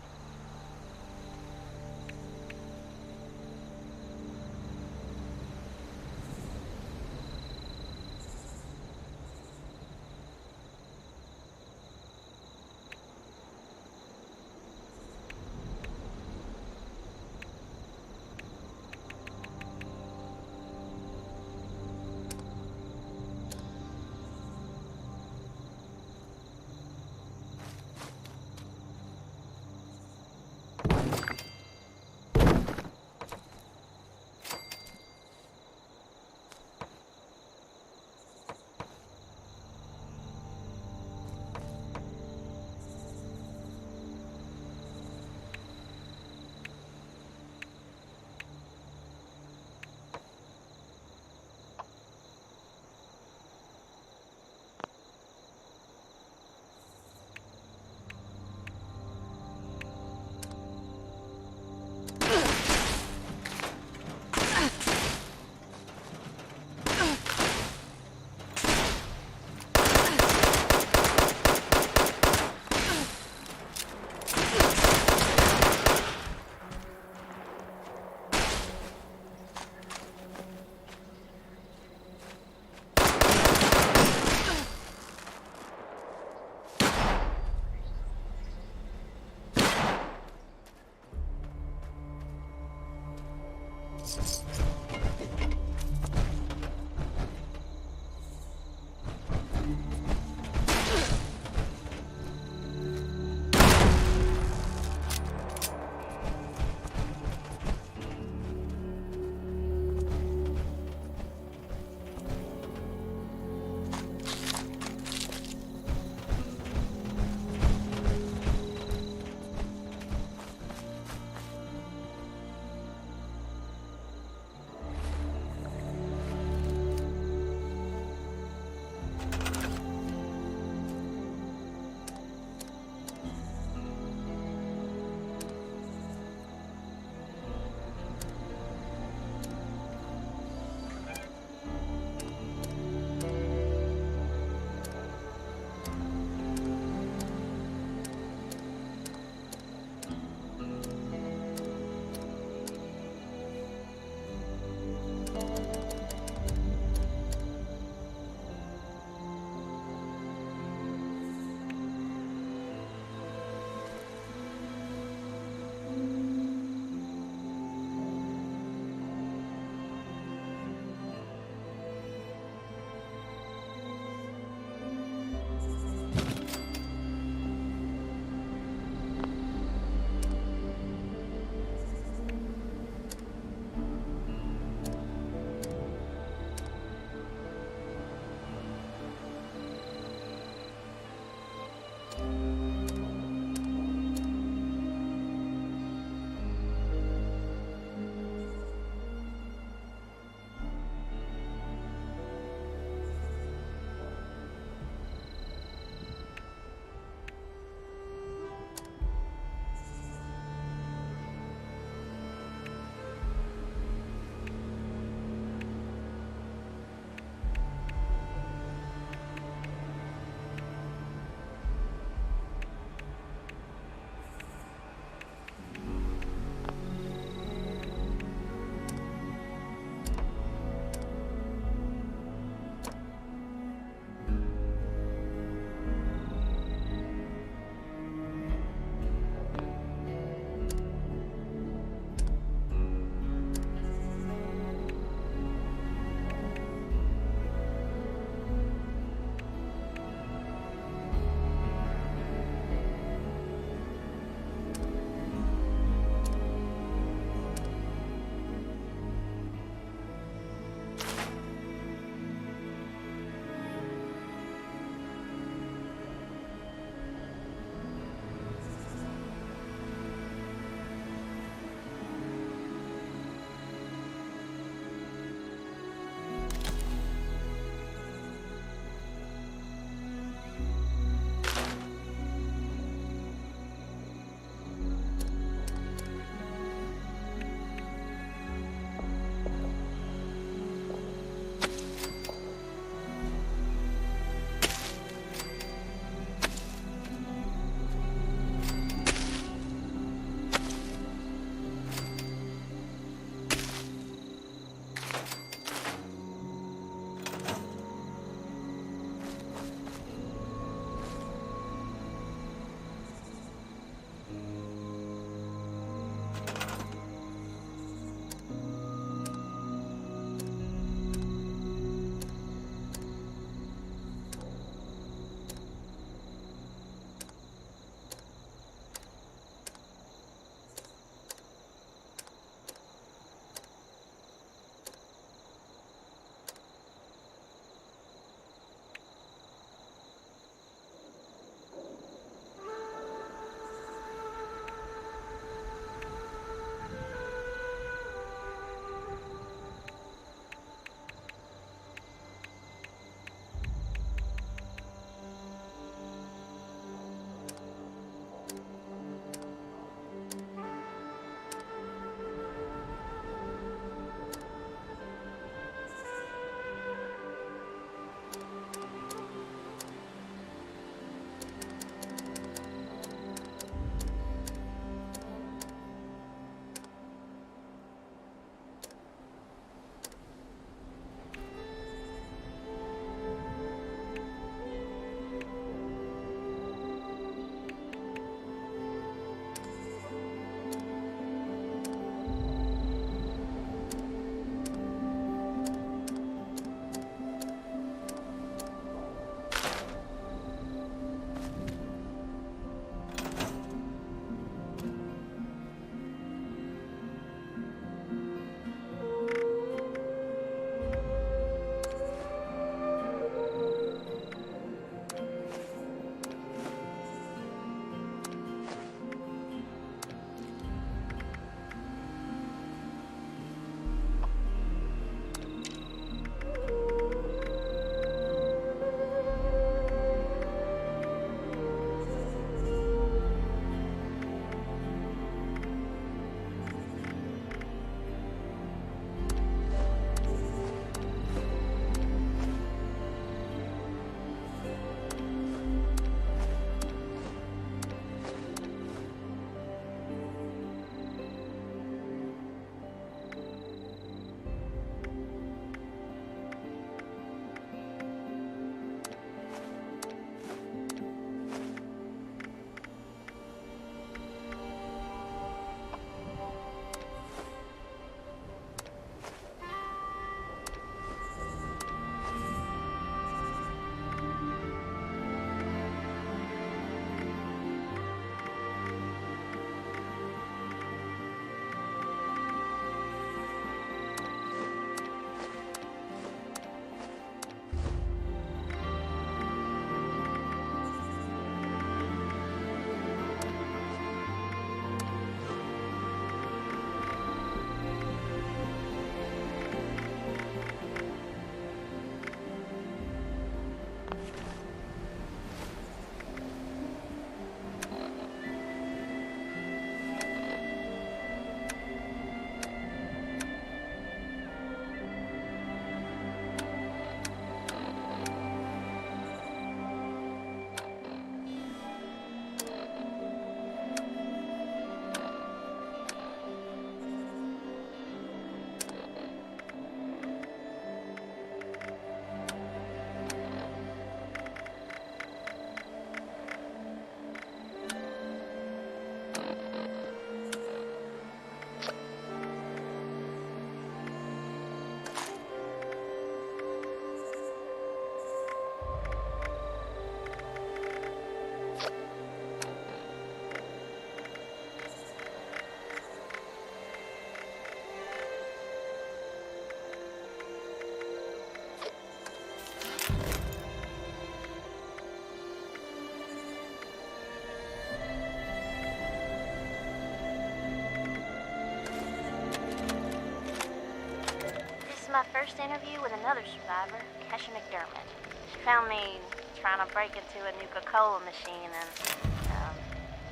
is my first interview with another survivor, Kesha McDermott. She found me trying to break into a Nuka-Cola machine and,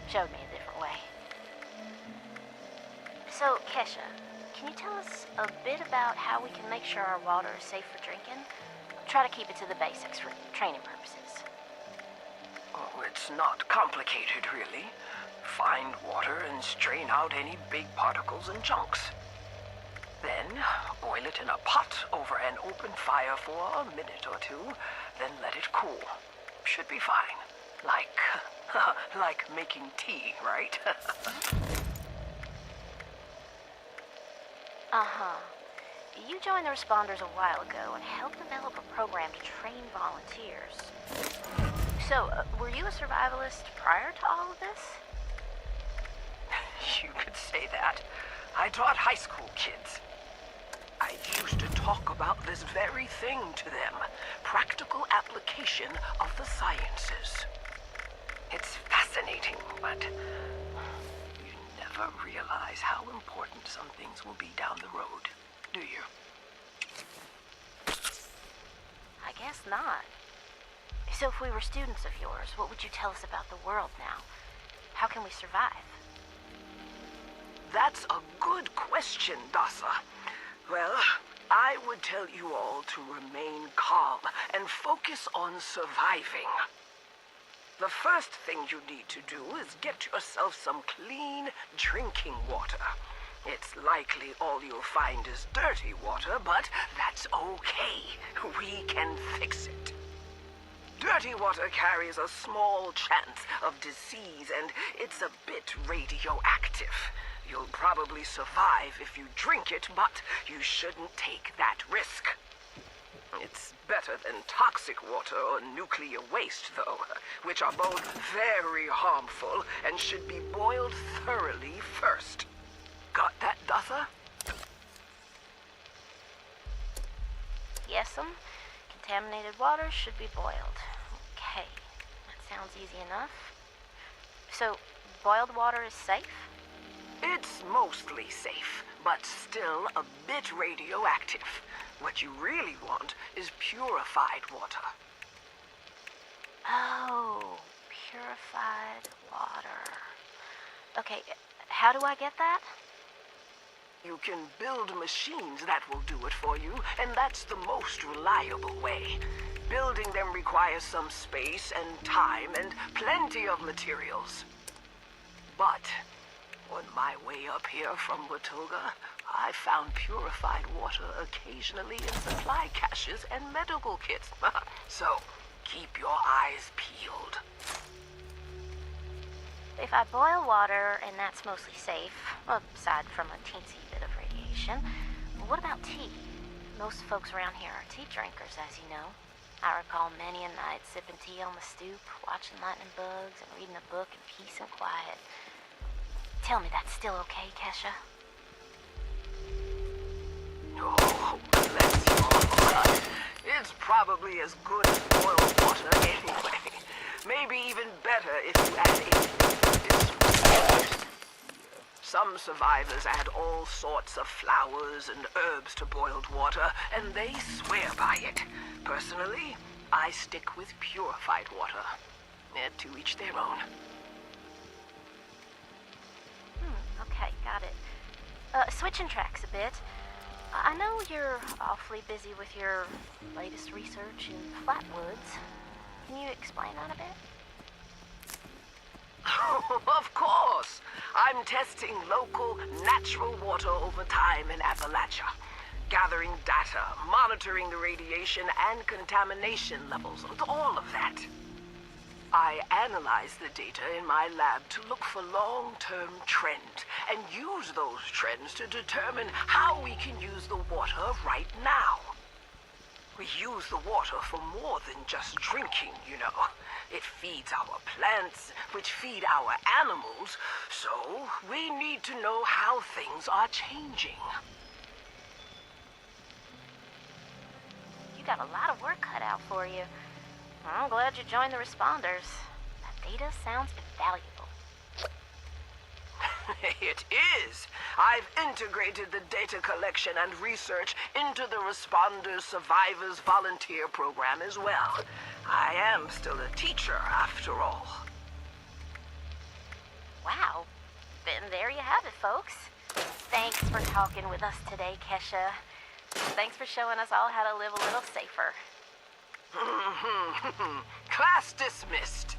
showed me a different way. So, Kesha, can you tell us a bit about how we can make sure our water is safe for drinking? Try to keep it to the basics for training purposes. Oh, it's not complicated, really. Find water and strain out any big particles and chunks. Then, boil it in a pot over an open fire for a minute or two, then let it cool. Should be fine. Like making tea, right? Uh-huh. You joined the responders a while ago and helped develop a program to train volunteers. So, were you a survivalist prior to all of this? You could say that. I taught high school kids. I used to talk about this very thing to them. Practical application of the sciences. It's fascinating, but you never realize how important some things will be down the road, do you? I guess not. So if we were students of yours, what would you tell us about the world now? How can we survive? That's a good question, Dasa. Well, I would tell you all to remain calm and focus on surviving. The first thing you need to do is get yourself some clean drinking water. It's likely all you'll find is dirty water, but that's okay. We can fix it. Dirty water carries a small chance of disease, and it's a bit radioactive. You'll probably survive if you drink it, but you shouldn't take that risk. It's better than toxic water or nuclear waste, though, which are both very harmful and should be boiled thoroughly first. Got that, Dutha? Yes'm. Contaminated water should be boiled. Okay, that sounds easy enough. So, boiled water is safe? It's mostly safe, but still a bit radioactive. What you really want is purified water. Oh, purified water. Okay, how do I get that? You can build machines that will do it for you, and that's the most reliable way. Building them requires some space and time and plenty of materials. But on my way up here from Watoga, I found purified water occasionally in supply caches and medical kits. So, keep your eyes peeled. If I boil water, and that's mostly safe, aside from a teensy bit of radiation, what about tea? Most folks around here are tea drinkers, as you know. I recall many a night sipping tea on the stoop, watching lightning bugs, and reading a book in peace and quiet. Tell me that's still okay, Kesha? Oh, bless your heart. It's probably as good as boiled water anyway. Maybe even better if you add anything. Some survivors add all sorts of flowers and herbs to boiled water, and they swear by it. Personally, I stick with purified water. To each their own. Okay, got it. Switching tracks a bit. I know you're awfully busy with your latest research in Flatwoods. Can you explain that a bit? Of course! I'm testing local, natural water over time in Appalachia. Gathering data, monitoring the radiation and contamination levels, all of that. I analyze the data in my lab to look for long-term trends and use those trends to determine how we can use the water right now. We use the water for more than just drinking, you know. It feeds our plants, which feed our animals, so we need to know how things are changing. You got a lot of work cut out for you. I'm glad you joined the responders. That data sounds invaluable. It is. I've integrated the data collection and research into the Responders Survivors Volunteer Program as well. I am still a teacher, after all. Wow. Then there you have it, folks. Thanks for talking with us today, Kesha. Thanks for showing us all how to live a little safer. Class dismissed.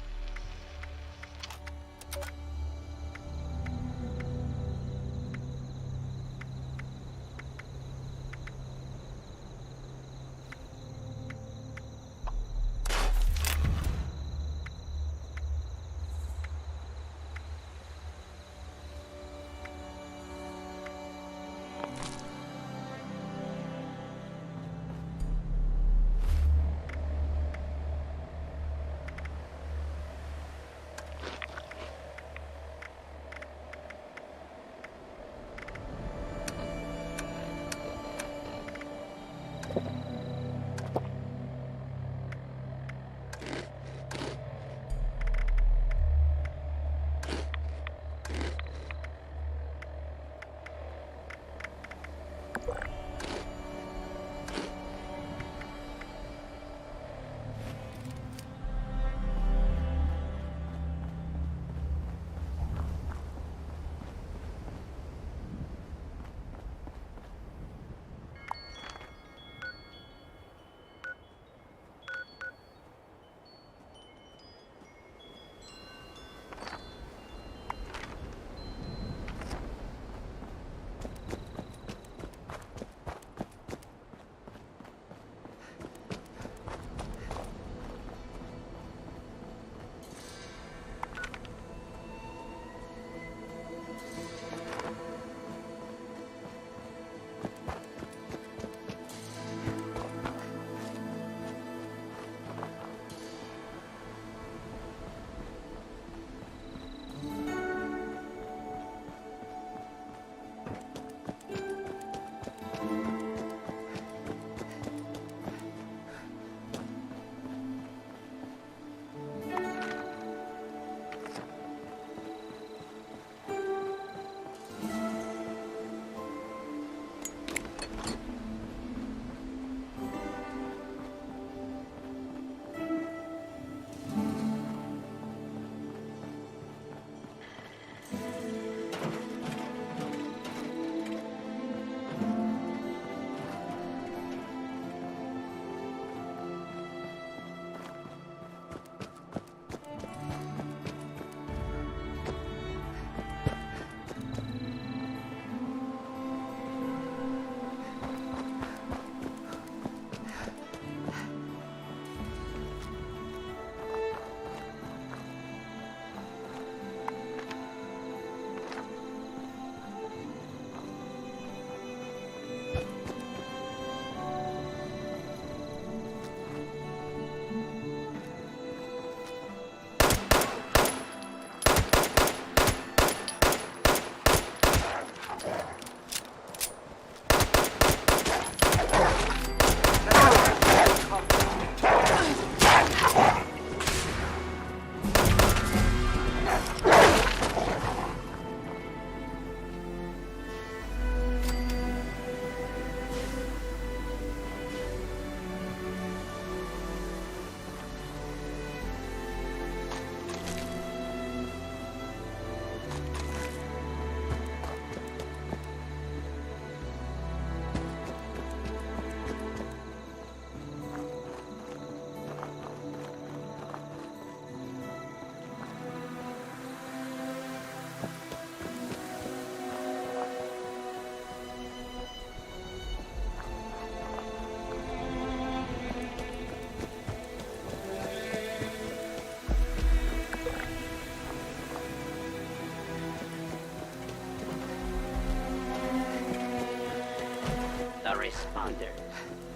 The responders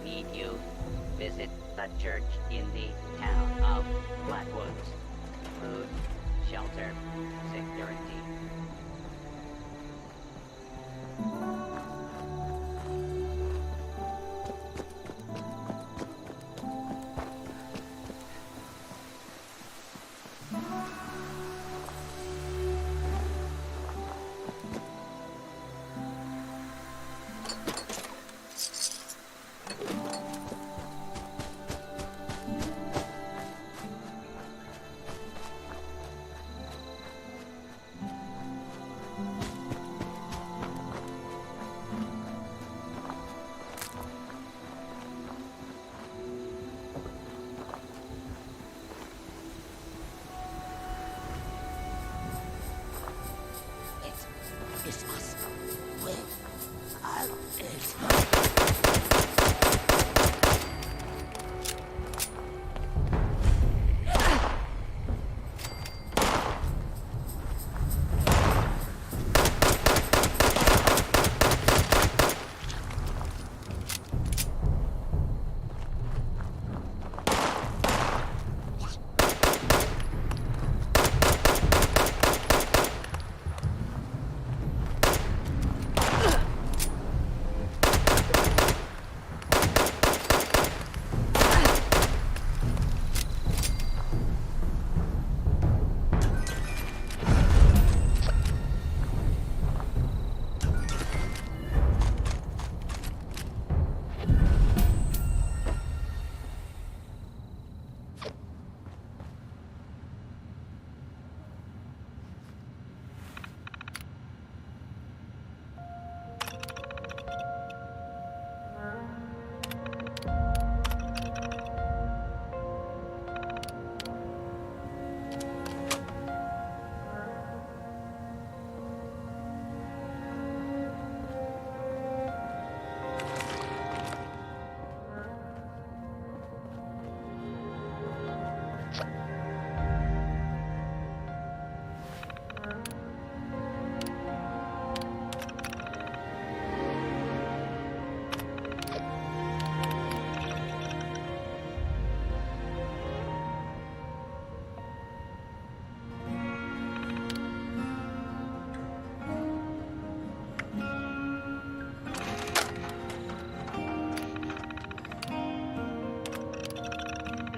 need you. Visit the church in the town of Flatwoods. Food, shelter, security.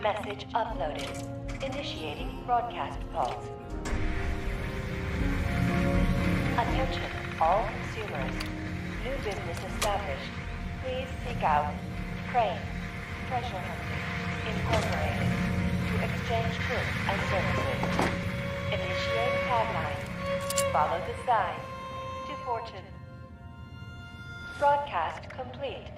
Message uploaded. Initiating broadcast pulse. Attention, all consumers. New business established. Please seek out Crane Treasure Hunting Incorporated to exchange goods and services. Initiate tagline. Follow the sign to fortune. Broadcast complete.